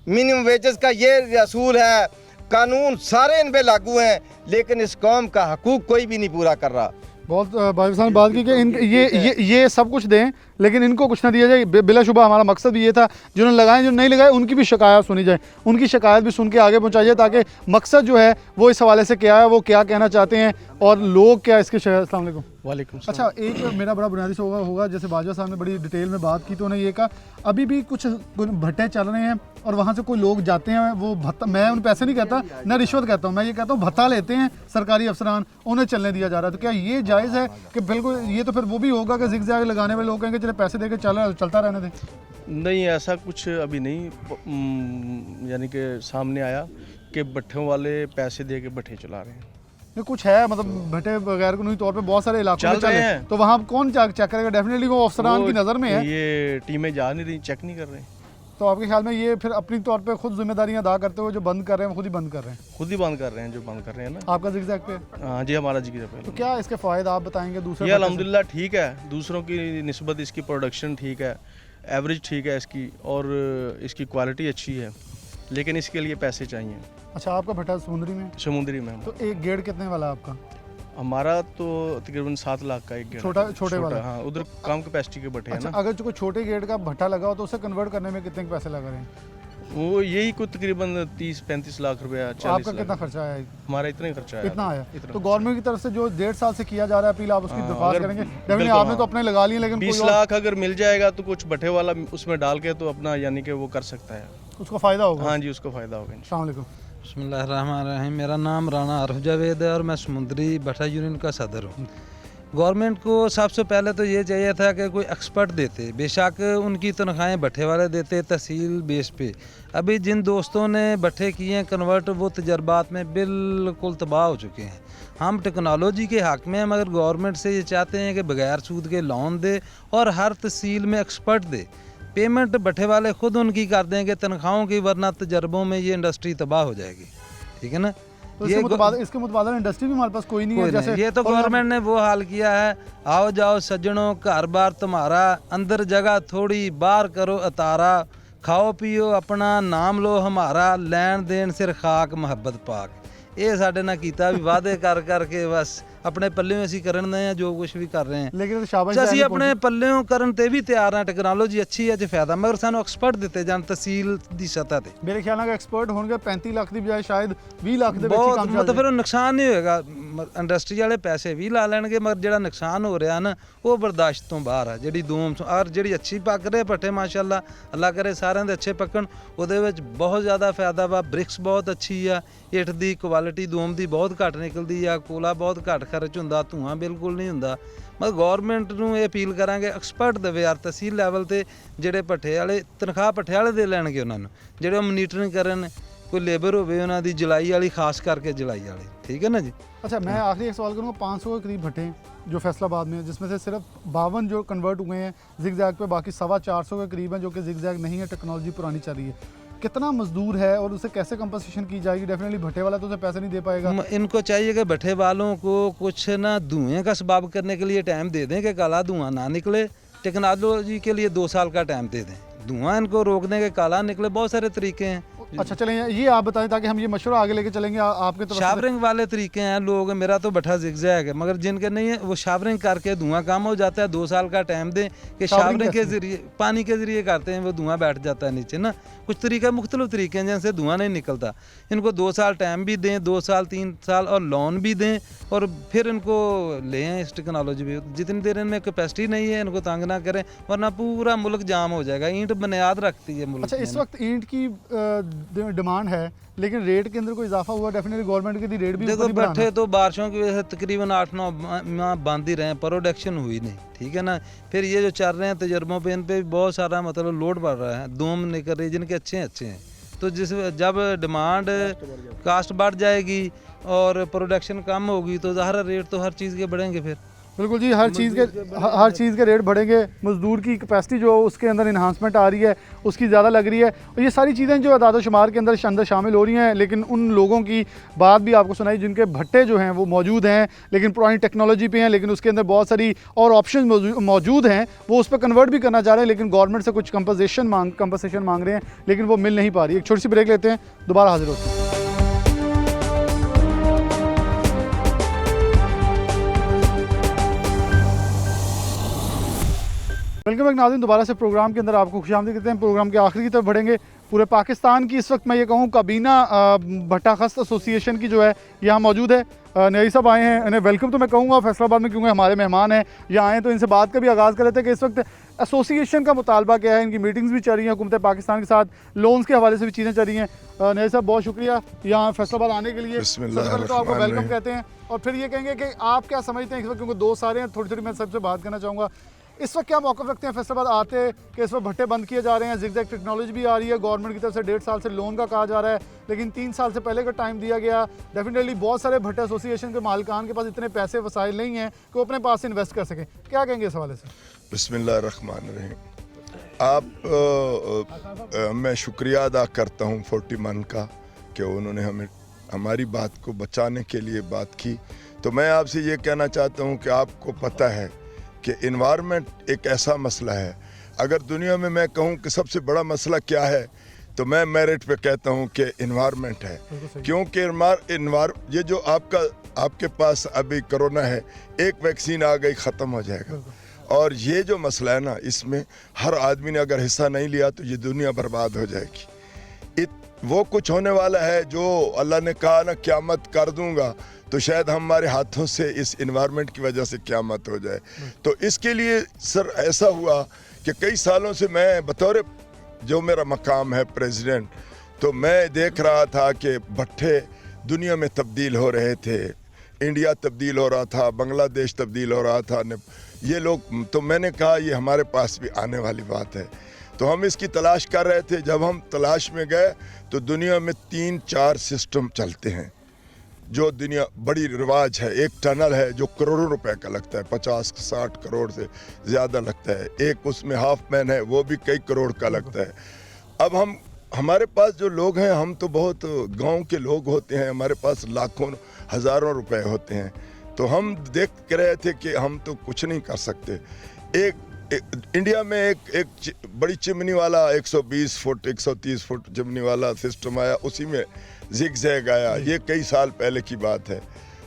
मिनिमम वेजेस का ये असूल है, कानून सारे इन पे लागू हैं, लेकिन इस कौम का हकूक़ कोई भी नहीं पूरा कर रहा। बहुत भाई साहब बात की कि ये सब कुछ दें लेकिन इनको कुछ ना दिया जाए। बिलाशुबा हमारा मकसद भी ये था, जिन्होंने लगाए जो नहीं लगाए उनकी भी शिकायत सुनी जाए, उनकी शिकायत भी सुन के आगे पहुंचाई जाए, ताकि मकसद जो है वो इस हवाले से क्या है, वो क्या कहना चाहते हैं और लोग क्या इसके। अस्सलाम वालेकुम। वालेकुम। अच्छा, एक मेरा बड़ा बुनियादी से होगा जैसे बाजवा साहब ने बड़ी डिटेल में बात की तो उन्होंने ये कहा अभी भी कुछ भट्टे चल रहे हैं और वहाँ से कोई लोग जाते हैं, वो भत्ता, मैं उन पैसे नहीं कहता ना रिश्वत कहता हूँ, मैं ये कहता हूँ भत्ता लेते हैं सरकारी अफसरान, उन्हें चलने दिया जा रहा है। तो क्या ये जायज़ है कि बिल्कुल ये तो फिर वो भी होगा कि ज़िग-ज़ैग लगाने वाले लोग कहेंगे चले पैसे देकर चलता रहने दें? नहीं, ऐसा कुछ अभी नहीं यानी कि सामने आया कि भट्ठों वाले पैसे दे के भट्ठे चला रहे हैं। ये कुछ है मतलब भट्टे बगैर कानूनी तौर पे बहुत सारे इलाकों में चल रहे हैं, तो वहाँ कौन चेक करेगा? डेफिनेटली वो अफसरान की नज़र में है, ये टीमें जा नहीं रही, चेक नहीं कर रहे। तो आपके ख्याल में ये फिर अपनी तौर पे खुद जिम्मेदारियां अदा करते हुए जो बंद कर रहे हैं खुद ही बंद कर रहे हैं? खुद ही बंद कर रहे हैं, जो बंद कर रहे हैं ना। आपका ज़िग-ज़ैग पे? हाँ जी, हमारा ज़िग-ज़ैग पे। तो क्या इसके फ़ायदे आप बताएंगे? दूसरे ये अल्हम्दुलिल्लाह ठीक है, दूसरों की निस्बत इसकी प्रोडक्शन ठीक है, एवरेज ठीक है इसकी, और इसकी क्वालिटी अच्छी है, लेकिन इसके लिए पैसे चाहिए। अच्छा, आपका भट्टा समुंदरी में? समुंदरी में। तो एक गेड़ कितने वाला है आपका? हमारा तो तकरीबन 7 लाख का एक गेट छोटे वाला। हाँ, उधर कम कैपेसिटी के भट्टे हैं अच्छा, ना। अगर जो कोई छोटे गेट का भट्टा लगा हो तो उसे कन्वर्ट करने में कितने के पैसे लग रहे हैं? वो यही कुछ तकरीबन 30-35 लाख रुपया, तो 40 आपका लाख। कितना खर्चा आया? हमारा इतना ही खर्चा आया। इतना आया। इतना तो गवर्नमेंट की तरफ से जो 1.5 साल से किया जा रहा है अपील, आप उसकी दरख्वास्त अगर- करेंगे? बिल्कुल, डेफिनेटली आपने तो हाँ। अपने लगा लिए, लेकिन 20 कोई और लाख अगर मिल जाएगा तो कुछ भट्टे वाला उसमें डाल के तो अपना यानी कि वो कर सकता है। उसको फ़ायदा होगा। हाँ जी, उसको फ़ायदा होगा। अस्सलाम वालेकुम। बिस्मिल्लाहिर्रहमानिर्रहीम। मेरा नाम राना आरिफ जावेद है और मैं समुद्री भट्टा यूनियन का सदर हूँ। गवर्नमेंट को सबसे पहले तो ये चाहिए था कि कोई एक्सपर्ट देते, बेशक उनकी तनख्वाहें भट्टे वाले देते तहसील बेस पे। अभी जिन दोस्तों ने भट्टे किए हैं कन्वर्ट, वो तजर्बात में बिल्कुल तबाह हो चुके हैं। हम टेक्नोलॉजी के हक़ में हैं, मगर गवर्नमेंट से ये चाहते हैं कि बगैर सूद के लोन दे और हर तहसील में एक्सपर्ट दे। पेमेंट भट्टे वाले खुद उनकी कर देंगे तनख्वाहों की, वरना तजर्बों में ये इंडस्ट्री तबाह हो जाएगी। ठीक है ना। तो इसके मुतबादल इंडस्ट्री भी हमारे पास कोई नहीं है। जैसे ये तो गवर्नमेंट ने वो हाल किया है, आओ जाओ सज्जनों घर बार तुम्हारा, अंदर जगह थोड़ी बाहर करो अतारा, खाओ पियो अपना नाम लो हमारा, लैन देन सिर खाक मोहब्बत पाक। ये साढ़े ना कीता भी वादे कर करके बस अपने पल्ले ਅਸੀਂ ਕਰਨ ਦੇ ਆ ਜੋ ਕੁਝ ਵੀ ਕਰ ਰਹੇ ਹਾਂ। लेकिन शाबाश ਅਸੀਂ ਆਪਣੇ ਪੱਲਿਓਂ ਕਰਨ ਤੇ ਵੀ ਤਿਆਰ ਹਾਂ। ਟੈਕਨੋਲੋਜੀ ਅੱਛੀ ਹੈ, ਜੇ ਫਾਇਦਾ, ਮਗਰ ਸਾਨੂੰ ਐਕਸਪਰਟ ਦਿੱਤੇ ਜਾਣ ਤਹਿਸੀਲ ਦੀ ਸਤਹ ਤੇ। मेरे ख्याल ਨਾਲ एक्सपर्ट होंगे 35 लाख ਦੀ ਬਜਾਏ ਸ਼ਾਇਦ 20 ਲੱਖ ਦੇ ਵਿੱਚ ਹੀ ਬਹੁਤ ਕੰਮ ਚੱਲ ਮਤਲਬ ਫਿਰ ਉਹ ਨੁਕਸਾਨ ਨਹੀਂ ਹੋਏਗਾ। ਇੰਡਸਟਰੀ ਵਾਲੇ ਪੈਸੇ ਵੀ ਲਾ ਲੈਣਗੇ, ਮਗਰ ਜਿਹੜਾ ਨੁਕਸਾਨ ਹੋ ਰਿਹਾ ਨਾ ਉਹ ਬਰਦਾਸ਼ਤ ਤੋਂ ਬਾਹਰ ਆ। ਜਿਹੜੀ ਧੂਮ ਔਰ ਜਿਹੜੀ ਅੱਛੀ ਪੱਕ ਰਹੇ ਭੱਠੇ ਮਾਸ਼ਾਅੱਲਾ, ਅੱਲਾ ਕਰੇ ਸਾਰਿਆਂ ਦੇ ਅੱਛੇ ਪੱਕਣ। ਉਹਦੇ ਵਿੱਚ ਬਹੁਤ ਜ਼ਿਆਦਾ ਫਾਇਦਾ ਵਾ। ਬ੍ਰਿਕਸ ਬਹੁਤ ਅੱਛੀ ਆ, ਇੱਟ ਦੀ ਕੁਆਲਿਟੀ ਧੂਮ ਦੀ ਬਹੁਤ ਘੱਟ ਨਿਕਲਦੀ ਆ, ਕੋਲਾ ਬਹੁਤ ਘੱਟ ਖਰਚ ਹੁੰਦਾ, ਧੂਆਂ ਬਿਲਕੁਲ ਨਹੀਂ ਹੁੰਦਾ। ਮਤਲਬ ਗੌਰਮੈਂਟ ਨੂੰ ਇਹ ਅਪੀਲ ਕਰਾਂਗੇ ਐਕਸਪਰਟ ਦੇਵੇ ਯਾਰ ਤਹਿਸੀਲ ਲੈਵਲ ਤੇ, ਜਿਹੜੇ ਭੱਠੇ ਵਾਲੇ ਤਨਖਾਹ ਭੱਠੇ ਵਾਲੇ ਦੇ ਲੈਣਗੇ ਉਹਨਾਂ ਨੂੰ, ਜਿਹੜੇ ਉਹ ਮੋਨੀਟਰਿੰਗ ਕਰਨ, कोई लेबर होवे उन्हों की जलाई वाली, खास करके जलाई वाली। ठीक है ना जी। अच्छा, मैं आखिरी एक सवाल करूँगा। 500 के करीब भट्टे हैं जो फैसलाबाद में है, जिसमें से सिर्फ 52 जो कन्वर्ट हुए हैं जिग-जैग पे, बाकी 450 के करीब हैं जो कि जिग-जैग नहीं है, टेक्नोलॉजी पुरानी चल रही है। कितना मजदूर है और उसे कैसे कंपनसेशन की जाएगी? डेफिनेटली भट्टे वाला तो उसे पैसे नहीं दे पाएगा। इनको चाहिए कि भट्टे वालों को कुछ ना धुएँ का सबाब करने के लिए टाइम दे दें कि काला धुआं ना निकले। टेक्नोलॉजी के लिए 2 साल का टाइम दे दें, धुआं इनको रोकने के काला निकले। बहुत सारे तरीके हैं। अच्छा, चलें ये आप बताएं ताकि हम ये मशवरा आगे लेके चलेंगे आपके तरफ से। शावरिंग वाले तरीके हैं लोग, मेरा तो भट्ठा जिग-जैग है, मगर जिनके नहीं है वो शावरिंग करके धुआं कम हो जाता है। 2 साल का टाइम दें कि शावरिंग के ज़रिए, पानी के ज़रिए करते हैं, वो धुआं बैठ जाता है नीचे ना। कुछ तरीका मुख्तलिफ तरीके हैं जिनसे धुआं नहीं निकलता। इनको 2 साल टाइम भी दें, 2 साल 3 साल और लोन भी दें, और फिर इनको लें इस टेक्नोलॉजी पे। जितनी देर इनमें कैपेसिटी नहीं है इनको तंग ना करें, वरना पूरा मुल्क जाम हो जाएगा। ईंट बुनियाद रखती है मुल्क। अच्छा, इस वक्त ईंट की डिमांड है, लेकिन रेट के अंदर कोई इजाफा हुआ? डेफिनेटली गवर्नमेंट की रेट भी देखो भट्ठे तो बारिशों की वजह से तकरीबन 8-9 माह बंद ही रहे, प्रोडक्शन हुई नहीं। ठीक है ना। फिर ये जो चल रहे हैं तजर्बों पे, इन पे भी बहुत सारा मतलब लोड बढ़ रहा है, धूम निकल रही है, जिनके अच्छे हैं। तो जब डिमांड कास्ट बढ़ जाएगी और प्रोडक्शन कम होगी तो ज़ाहिर रेट तो हर चीज़ के बढ़ेंगे। फिर बिल्कुल जी, हर चीज़ के रेट बढ़ेंगे। मजदूर की कैपेसिटी जो उसके अंदर इन्हांसमेंट आ रही है उसकी ज़्यादा लग रही है, और ये सारी चीज़ें जो अदाद शुमार के अंदर शामिल हो रही हैं। लेकिन उन लोगों की बात भी आपको सुनाई जिनके भट्टे जो हैं वो मौजूद हैं लेकिन पुरानी टेक्नोलॉजी पे हैं, लेकिन उसके अंदर बहुत सारी और ऑप्शन मौजूद हैं, वो उस पर कन्वर्ट भी करना चाह रहे हैं, लेकिन गवर्नमेंट से कुछ कंपनसेशन मांग रहे हैं, लेकिन वो मिल नहीं पा रही। एक छोटी सी ब्रेक लेते हैं, दोबारा हाजिर होते हैं। वेलकम बैक नाज़रीन, दोबारा से प्रोग्राम के अंदर आपको खुशामदीद कहते हैं। प्रोग्राम के आखिरी की तरफ बढ़ेंगे। पूरे पाकिस्तान की इस वक्त मैं ये कहूँ काबीना भट्टा खस्त एसोसिएशन की जो है यहाँ मौजूद है। नई साहब आए हैं, इन्हें वेलकम तो मैं कहूँगा फैसलाबाद में, क्योंकि हमारे मेहमान हैं यहाँ आए, तो इनसे बात का भी आगाज़ कर लेते हैं कि इस वक्त एसोसिएशन का मुतालबा क्या है। इनकी मीटिंग्स भी चल रही हैं हुकूमत पाकिस्तान के साथ, लोन्स के हवाले से भी चीज़ें चल रही हैं। नई साहब बहुत शुक्रिया यहाँ फैसलाबाद आने के लिए। सबसे पहले तो आपको वेलकम कहते हैं, और फिर ये कहेंगे कि आप क्या समझते हैं इस वक्त, क्योंकि 2 सारे हैं, थोड़ी मैं सबसे बात करना चाहूँगा। इस वक्त क्या मौक़िफ़ रखते हैं फैसलाबाद आते कि इस वक्त भट्टे बंद किए जा रहे हैं, जिग-जैग टेक्नोलॉजी भी आ रही है, गवर्नमेंट की तरफ से 1.5 साल से लोन का कहा जा रहा है, लेकिन 3 साल से पहले का टाइम दिया गया। डेफिनेटली बहुत सारे भट्टे एसोसिएशन के मालिकान के पास इतने पैसे वसाइल नहीं हैं कि वो अपने पास इन्वेस्ट कर सकें। क्या कहेंगे इस हवाले से? बिस्मिल्लाहिर्रहमानिर्रहीम। मैं शुक्रिया अदा करता हूँ 41 का कि उन्होंने हमारी बात को बचाने के लिए बात की। तो मैं आपसे ये कहना चाहता हूँ कि आपको पता है कि इन्वायरमेंट एक ऐसा मसला है, अगर दुनिया में मैं कहूँ कि सबसे बड़ा मसला क्या है, तो मैं मेरिट पे कहता हूँ कि इन्वायरमेंट है, क्योंकि ये जो आपके पास अभी कोरोना है, एक वैक्सीन आ गई ख़त्म हो जाएगा। और ये जो मसला है ना, इसमें हर आदमी ने अगर हिस्सा नहीं लिया तो ये दुनिया बर्बाद हो जाएगी। वो कुछ होने वाला है जो अल्लाह ने कहा ना क़यामत कर दूंगा, तो शायद हमारे हाथों से इस इन्वायरमेंट की वजह से क़यामत हो जाए। तो इसके लिए सर ऐसा हुआ कि कई सालों से मैं बतौर जो मेरा मकाम है प्रेसिडेंट, तो मैं देख रहा था कि भट्ठे दुनिया में तब्दील हो रहे थे, इंडिया तब्दील हो रहा था, बांग्लादेश तब्दील हो रहा था, ये लोग, तो मैंने कहा ये हमारे पास भी आने वाली बात है। तो हम इसकी तलाश कर रहे थे। जब हम तलाश में गए तो दुनिया में 3-4 सिस्टम चलते हैं जो दुनिया बड़ी रिवाज है। एक टनल है जो करोड़ों रुपए का लगता है, 50-60 करोड़ से ज़्यादा लगता है। एक उसमें हाफ मैन है, वो भी कई करोड़ का लगता है। अब हमारे पास जो लोग हैं, हम तो बहुत गांव के लोग होते हैं, हमारे पास लाखों हज़ारों रुपए होते हैं। तो हम देख रहे थे कि हम तो कुछ नहीं कर सकते। इंडिया में एक बड़ी चिमनी वाला 120 फुट 130 फुट चिमनी वाला सिस्टम आया, उसी में जिग-जैग आया। ये कई साल पहले की बात है।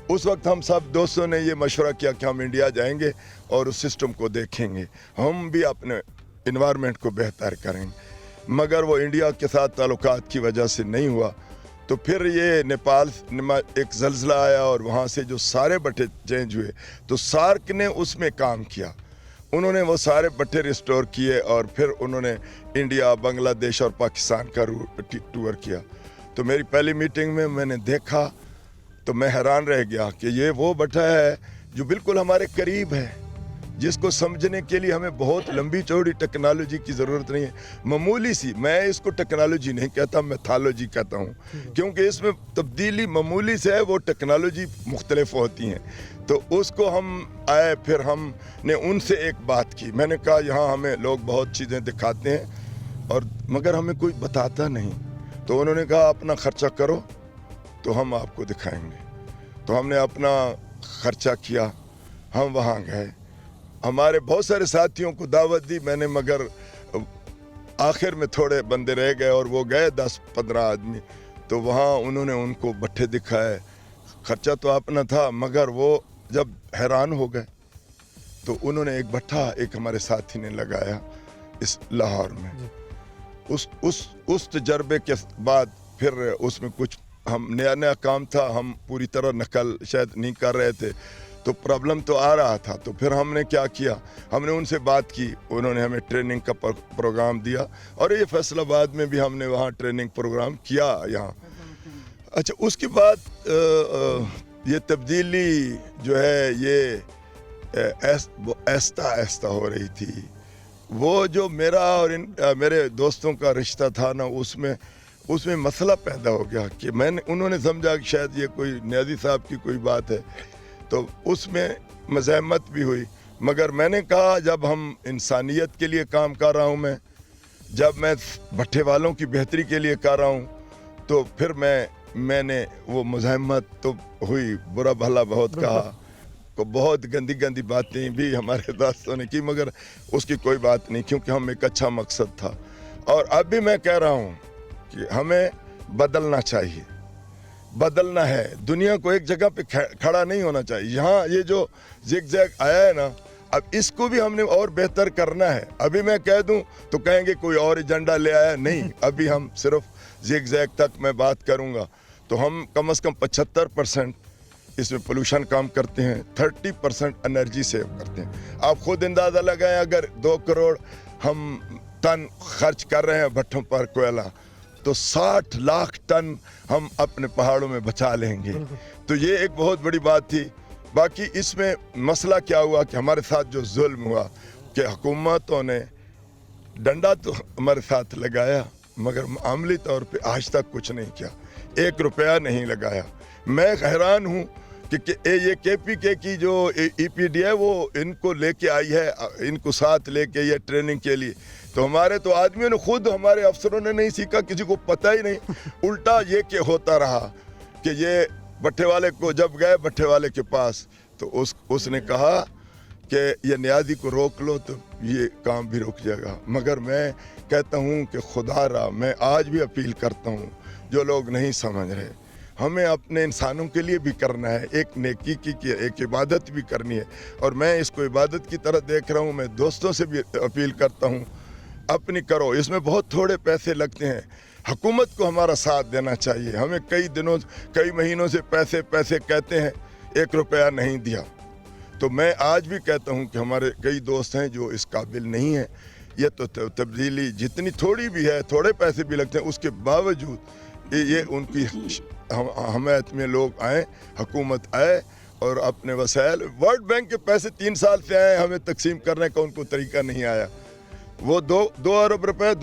उस वक्त हम सब दोस्तों ने ये मशवरा किया कि हम इंडिया जाएंगे और उस सिस्टम को देखेंगे, हम भी अपने इन्वायरमेंट को बेहतर करेंगे। मगर वो इंडिया के साथ ताल्लुकात की वजह से नहीं हुआ। तो फिर ये नेपाल एक ज़लज़ला आया और वहाँ से जो सारे बट्टे चेंज हुए, तो सार्क ने उसमें काम किया। उन्होंने वो सारे बट्टे रिस्टोर किए और फिर उन्होंने इंडिया, बांग्लादेश और पाकिस्तान का टूर किया। तो मेरी पहली मीटिंग में मैंने देखा तो मैं हैरान रह गया कि ये वो बट्टा है जो बिल्कुल हमारे करीब है, जिसको समझने के लिए हमें बहुत लंबी चौड़ी टेक्नोलॉजी की ज़रूरत नहीं है। मामूली सी, मैं इसको टेक्नोलॉजी नहीं कहता, मैथोलॉजी कहता हूँ, क्योंकि इसमें तब्दीली मामूली से है, वो टेक्नोलॉजी मुख्तलिफ होती हैं। तो उसको हम आए, फिर हमने उनसे एक बात की। मैंने कहा यहाँ हमें लोग बहुत चीज़ें दिखाते हैं और मगर हमें कोई बताता नहीं। तो उन्होंने कहा अपना ख़र्चा करो तो हम आपको दिखाएंगे। तो हमने अपना ख़र्चा किया, हम वहाँ गए, हमारे बहुत सारे साथियों को दावत दी मैंने, मगर आखिर में थोड़े बंदे रह गए और वो गए 10-15 आदमी। तो वहाँ उन्होंने उनको भट्ठे दिखाए, ख़र्चा तो अपना था, मगर वो जब हैरान हो गए तो उन्होंने एक भट्ठा एक हमारे साथी ने लगाया इस लाहौर में। उस तजर्बे के बाद फिर उसमें कुछ हम नया काम था, हम पूरी तरह नकल शायद नहीं कर रहे थे, तो प्रॉब्लम तो आ रहा था। तो फिर हमने क्या किया, हमने उनसे बात की, उन्होंने हमें ट्रेनिंग का प्रोग्राम दिया और ये फैसलाबाद में भी हमने वहाँ ट्रेनिंग प्रोग्राम किया यहाँ। अच्छा, उसके बाद ये तब्दीली जो है ये आहिस्ता आहिस्ता हो रही थी। वो जो मेरा और मेरे दोस्तों का रिश्ता था ना, उसमें मसला पैदा हो गया कि उन्होंने समझा कि शायद ये कोई न्याजी साहब की कोई बात है, तो उसमें मज़ाहमत भी हुई। मगर मैंने कहा जब हम इंसानियत के लिए काम कर रहा हूँ, जब मैं भट्ठे वालों की बेहतरी के लिए कर रहा हूँ, तो फिर मैंने वो मज़ाहमत तो हुई, बुरा भला बहुत कहा, को बहुत गंदी गंदी बातें भी हमारे दोस्तों ने की, मगर उसकी कोई बात नहीं, क्योंकि हम एक अच्छा मकसद था। और अब भी मैं कह रहा हूँ कि हमें बदलना चाहिए, बदलना है, दुनिया को एक जगह पे खड़ा नहीं होना चाहिए। यहाँ ये जो जिग-जैग आया है ना, अब इसको भी हमने और बेहतर करना है। अभी मैं कह दूं तो कहेंगे कोई और एजेंडा ले आया, नहीं, अभी हम सिर्फ जिग-जैग तक मैं बात करूंगा। तो हम कम से कम 75% इसमें पोल्यूशन कम करते हैं, 30% एनर्जी सेव करते हैं। आप खुद अंदाज़ा लगाएं, अगर 2 करोड़ हम टन खर्च कर रहे हैं भट्टों पर कोयला, तो 60 लाख टन हम अपने पहाड़ों में बचा लेंगे। तो ये एक बहुत बड़ी बात थी। बाकी इसमें मसला क्या हुआ कि हमारे साथ जो जुल्म हुआ कि हुकूमतों ने डंडा तो हमारे साथ लगाया, मगर मामूली तौर पे आज तक कुछ नहीं किया, 1 रुपया नहीं लगाया। मैं हैरान हूँ कि ये KPK की जो EPD है वो इनको लेके आई है, इनको साथ लेके ये ट्रेनिंग के लिए। तो हमारे तो आदमियों ने खुद, हमारे अफसरों ने नहीं सीखा, किसी को पता ही नहीं। उल्टा ये क्या होता रहा कि ये भट्ठे वाले को जब गए भट्ठे वाले के पास, तो उसने कहा कि ये न्याजी को रोक लो तो ये काम भी रुक जाएगा। मगर मैं कहता हूँ कि खुदा रा मैं आज भी अपील करता हूँ, जो लोग नहीं समझ रहे, हमें अपने इंसानों के लिए भी करना है, एक नेकी की एक इबादत भी करनी है, और मैं इसको इबादत की तरह देख रहा हूँ। मैं दोस्तों से भी अपील करता हूँ, अपनी करो, इसमें बहुत थोड़े पैसे लगते हैं। हुकूमत को हमारा साथ देना चाहिए। हमें कई महीनों से पैसे कहते हैं, 1 रुपया नहीं दिया। तो मैं आज भी कहता हूँ कि हमारे कई दोस्त हैं जो इस काबिल नहीं हैं। ये तो तब्दीली जितनी थोड़ी भी है, थोड़े पैसे भी लगते हैं, उसके बावजूद ये उनकी हमायत में लोग आए, हुकूमत आए और अपने वसाइल, वर्ल्ड बैंक के पैसे 3 साल से आए, हमें तकसीम करने का उनको तरीका नहीं आया। वो 2 अरब रुपए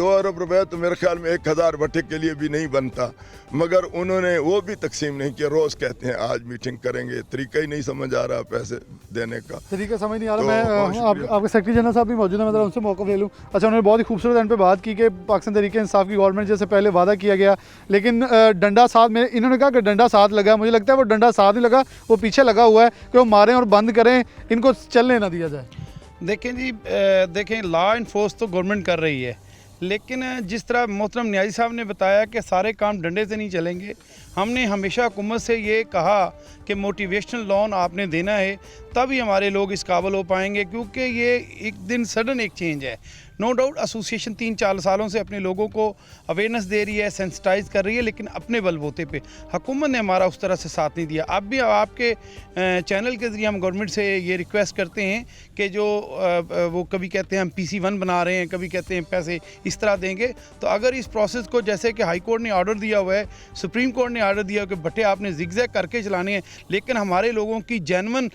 तो मेरे ख्याल में 1000 भट्टे के लिए भी नहीं बनता, मगर उन्होंने वो भी तकसीम नहीं किया। रोज़ कहते हैं आज मीटिंग करेंगे, तरीका ही नहीं समझ आ रहा पैसे देने का, तरीका समझ नहीं आ रहा। मैं आपके सेक्रेटरी जनरल साहब भी मौजूद हैं, मैं उनसे मौका ले लूँ। अच्छा, उन्होंने बहुत ही खूबसूरत एंड पे बात की कि पाकिस्तान तहरीक इंसाफ की गवर्नमेंट जैसे पहले वादा किया गया, लेकिन डंडा साथ में इन्होंने कहा कि डंडा साथ लगा। मुझे लगता है वो डंडा साथ नहीं लगा, वो पीछे लगा हुआ है कि वो मारें और बंद करें, इनको चलने ना दिया जाए। देखें जी, देखें लॉ इन्फोर्स तो गवर्नमेंट कर रही है, लेकिन जिस तरह मोहतरम न्याजी साहब ने बताया कि सारे काम डंडे से नहीं चलेंगे। हमने हमेशा हुकूमत से ये कहा कि मोटिवेशनल लोन आपने देना है, तभी हमारे लोग इस काबिल हो पाएंगे, क्योंकि ये एक दिन सडन एक चेंज है। नो डाउट एसोसिएशन 3-4 सालों से अपने लोगों को अवेयरनेस दे रही है, सेंसिटाइज कर रही है, लेकिन अपने बलबूते पे हुकूमत ने हमारा उस तरह से साथ नहीं दिया। अब भी आपके चैनल के ज़रिए हम गवर्नमेंट से ये रिक्वेस्ट करते हैं कि जो वो कभी कहते हैं हम PC1 बना रहे हैं, कभी कहते हैं पैसे इस तरह देंगे, तो अगर इस प्रोसेस को, जैसे कि हाई कोर्ट ने ऑर्डर दिया हुआ है, सुप्रीम कोर्ट ने ऑर्डर दिया कि भट्टे आपने जिगजैग करके चलाने हैं, लेकिन हमारे लोगों की जेन्युइन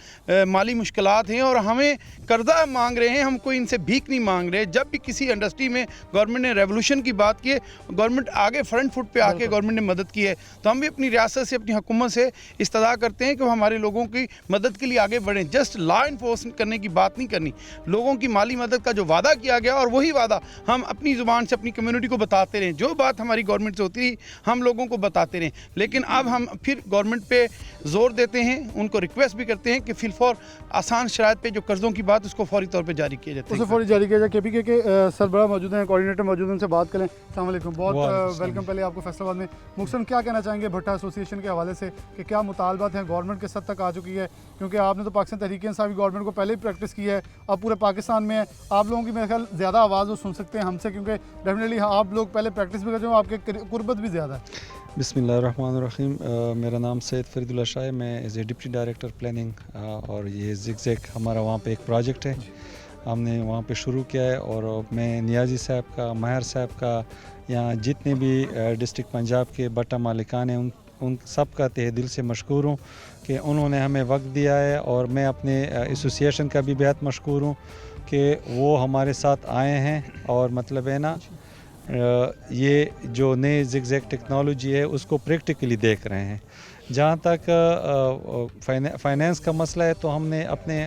माली मुश्किलात हैं और हमें कर्जा मांग रहे हैं, हम कोई इनसे भीख नहीं मांग रहे। जब भी किसी इंडस्ट्री में गवर्नमेंट ने रेवोल्यूशन की बात की है, गवर्नमेंट आगे फ्रंट फुट पे आके गवर्नमेंट ने मदद की है, तो हम भी अपनी रियासत से, अपनी हुकूमत से इस्तदा करते हैं कि वो हमारे लोगों की मदद के लिए आगे बढ़ें। जस्ट लॉ इन्फोर्स करने की बात नहीं करनी, लोगों की माली मदद का जो वादा किया गया और वही वादा हम अपनी ज़ुबान से अपनी कम्युनिटी को बताते रहें। जो बात हमारी गवर्नमेंट से होती रही हम लोगों को बताते रहें, लेकिन अब हम फिर गवर्नमेंट पे जोर देते हैं, उनको रिक्वेस्ट भी करते हैं कि फिलफौर आसान शराइत पे जो कर्ज़ों की बात उसको फौरी तौर पे जारी किया जाए, उसे फौरी जारी किया जाए। KPK के सरबराह मौजूद हैं, कोऑर्डिनेटर मौजूद हैं, उनसे बात करें। अस्सलाम वालेकुम, बहुत वेलकम पहले आपको फैसलाबाद में। मुक्सन, क्या कहना चाहेंगे भट्टा एसोसिएशन के हवाले से कि क्या मुतालबात हैं, गवर्नमेंट के सद तक आ चुकी है? क्योंकि आपने तो पाकिस्तान तहरीक इंसाफ की गवर्नमेंट को पहले ही प्रैक्टिस की है, अब पूरे पाकिस्तान में है, आप लोगों की मेरे ख्याल ज़्यादा आवाज़ वो सुन सकते हैं हमसे, क्योंकि डेफिनेटली आप लोग पहले प्रैक्टिस भी करते हो, आपके कुर्बत भी ज़्यादा है। बिस्मिल्लाहिर्रहमानिर्रहीम। मेरा नाम सैयद फरीदुल्लाह शाह है, मैं as a deputy director planning, और ये जिगजैग हमारा वहाँ पे एक प्रोजेक्ट है, हमने वहाँ पे शुरू किया है। और मैं नियाजी साहब का, महर साहब का, यहाँ जितने भी डिस्ट्रिक्ट पंजाब के भट्टा मालिकान हैं उन सब का तहे दिल से मशकूर हूँ कि उन्होंने हमें वक्त दिया है। और मैं अपने एसोसिएशन का भी बेहद मशकूर हूँ कि वो हमारे साथ आए हैं और मतलब है ना, ये जो नए जिगजैग टेक्नोलॉजी है उसको प्रैक्टिकली देख रहे हैं। जहाँ तक फाइनेंस का मसला है, तो हमने अपने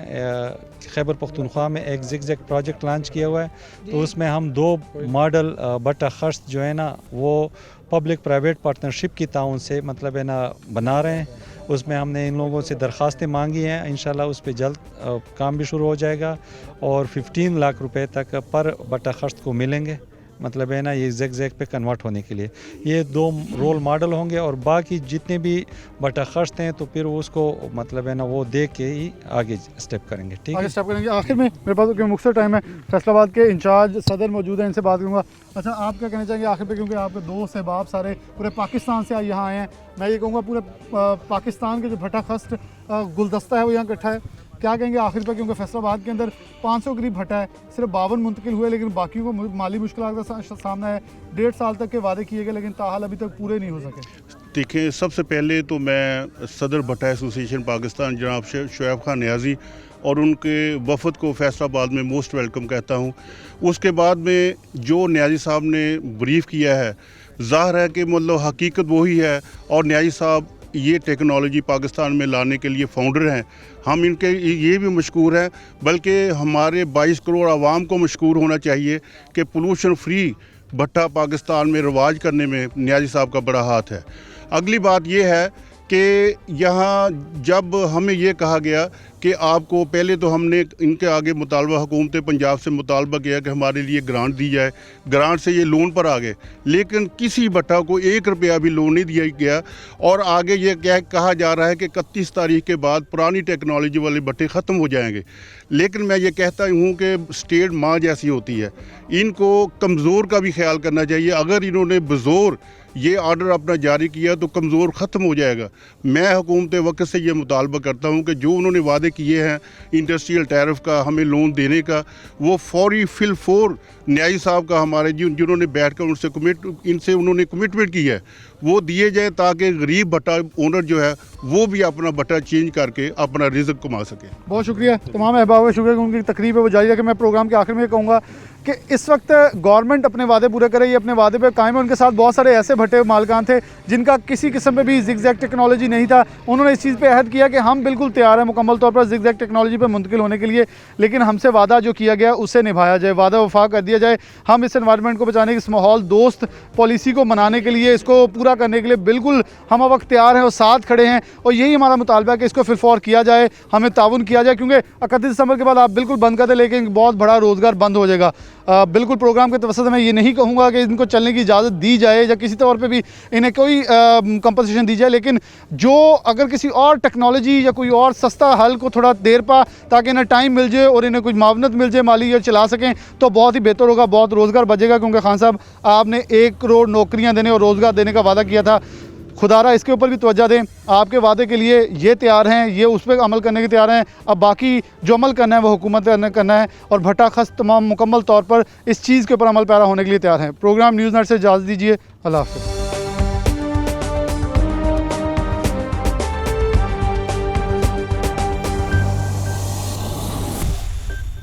खैबर पख्तूनख्वा में एक जिगजैग प्रोजेक्ट लॉन्च किया हुआ है, तो उसमें हम 2 मॉडल भट्टा खश्त जो है ना वो पब्लिक प्राइवेट पार्टनरशिप की ताउन से मतलब है ना बना रहे हैं। उसमें हमने इन लोगों से दरख्वास्तें मांगी हैं, इंशाल्लाह उस पर जल्द काम भी शुरू हो जाएगा और 15 लाख रुपए तक पर भट्टा खश्त को मिलेंगे, मतलब है ना ये जिगजैग पे कन्वर्ट होने के लिए। ये 2 रोल मॉडल होंगे और बाकी जितने भी भट्टा खश्त हैं तो फिर उसको मतलब है ना वो देख के ही आगे स्टेप करेंगे। ठीक है, आगे स्टेप करेंगे। आखिर में मेरे पास क्योंकि मुख्तसर टाइम है, फैसलाबाद के इंचार्ज सदर मौजूद हैं, इनसे बात करूँगा। अच्छा, आप क्या कहना चाहेंगे आखिर पे, क्योंकि आपके दोस्त अहबाब सारे पूरे पाकिस्तान से यहाँ आए हैं, मैं ये कहूँगा पूरे पाकिस्तान के जो भट्टा खश्त गुलदस्ता है वो यहाँ इकट्ठा है, क्या कहेंगे आखिर पर? क्योंकि फैसलाबाद के अंदर 500 करीब भट्टा है, सिर्फ 52 मुंतकिल हुए, लेकिन बाकी को माली मुश्किल का सामना है। 1.5 साल तक के वादे किए गए, लेकिन ताहाल अभी तक पूरे नहीं हो सके। देखिए, सबसे पहले तो मैं सदर भट्टा एसोसिएशन पाकिस्तान जनाब शुएब खान न्याजी और उनके वफद को फैसलाबाद में मोस्ट वेलकम कहता हूँ। उसके बाद में जो न्याजी साहब ने ब्रीफ किया है, ज़ाहिर है कि मतलब हकीकत वही है और न्याजी साहब ये टेक्नोलॉजी पाकिस्तान में लाने के लिए फाउंडर हैं। हम इनके ये भी मशकूर हैं, बल्कि हमारे 22 करोड़ आवाम को मशकूर होना चाहिए कि पोल्यूशन फ्री भट्टा पाकिस्तान में रवाज करने में न्याजी साहब का बड़ा हाथ है। अगली बात ये है कि यहाँ जब हमें ये कहा गया कि आपको पहले तो हमने इनके आगे मुतालबा हुकूमत पंजाब से मुतालबा किया कि हमारे लिए ग्रांट दी जाए, ग्रांट से ये लोन पर आ गए, लेकिन किसी भट्टा को 1 रुपया भी लोन नहीं दिया गया। और आगे ये क्या कहा जा रहा है कि 31 तारीख के बाद पुरानी टेक्नोलॉजी वाले भट्टे ख़त्म हो जाएंगे। लेकिन मैं ये कहता हूँ कि स्टेट माँ जैसी होती है, इनको कमज़ोर का भी ख्याल करना चाहिए। अगर इन्होंने बेज़ोर ये ऑर्डर अपना जारी किया तो कमज़ोर ख़त्म हो जाएगा। मैं हुकूमत वक्त से ये मुतालबा करता हूँ कि जो उन्होंने वादे किए हैं इंडस्ट्रियल टैरिफ का, हमें लोन देने का, वो फौरी फिल-फोर न्यायी साहब का हमारे जिन्होंने बैठकर इनसे उन्होंने कमिटमेंट की है वो दिए जाए, ताकि गरीब भट्टा ओनर जो है वो भी अपना भट्टा चेंज करके अपना रिज़्क कमा सके। बहुत शुक्रिया तमाम अहबाब का, शुक्रिया कि उनकी तकरीब है वो जारी रखें। मैं प्रोग्राम के आखिर में ये कहूँगा कि इस वक्त गवर्नमेंट अपने वादे पूरे करे, ये अपने वादे पे कायम है। उनके साथ बहुत सारे ऐसे भट्टे मालकान थे जिनका किसी किस्म में भी जिगजैग टेक्नोलॉजी नहीं था। उन्होंने इस चीज़ पे अहद किया कि हम बिल्कुल तैयार हैं मुकम्मल तौर पर जिगजैग टेक्नोलॉजी पे मुंतकिल होने के लिए, लेकिन हमसे वादा जो किया गया उससे निभाया जाए, वादा वफा कर दिया जाए। हम इस एनवायरनमेंट को बचाने की, इस माहौल दोस्त पॉलिसी को मनाने के लिए, इसको पूरा करने के लिए बिल्कुल हम अब वक्त तैयार हैं और साथ खड़े हैं। और यही हमारा मुतालबा है कि इसको फिलफौर किया जाए, हमें ताउन किया जाए, क्योंकि 31 दिसंबर के बाद आप बिल्कुल बंद कर दें लेकिन बहुत बड़ा रोज़गार बंद हो जाएगा। बिल्कुल प्रोग्राम के तवसत में ये नहीं कहूँगा कि इनको चलने की इजाज़त दी जाए या किसी तौर पे भी इन्हें कोई कंपनसेशन दी जाए, लेकिन जो अगर किसी और टेक्नोलॉजी या कोई और सस्ता हल को थोड़ा देर पा, ताकि इन्हें टाइम मिल जाए और इन्हें कुछ मावनत मिल जाए माली, या चला सकें, तो बहुत ही बेहतर होगा, बहुत रोज़गार बचेगा। क्योंकि खान साहब आपने 1 करोड़ नौकरियाँ देने और रोज़गार देने का वादा किया था। खुदारा इसके ऊपर भी तवज्जो दें। आपके वादे के लिए ये तैयार हैं, ये उस पर अमल करने के तैयार हैं। अब बाकी जो अमल करना है वो हुकूमत ने करना है और भट्टा खस्त तमाम मुकम्मल तौर पर इस चीज़ के ऊपर अमल पैरा होने के लिए तैयार हैं। प्रोग्राम न्यूज़ नेट से इजाज़त दीजिए। अल्लाह हाफ़िज़।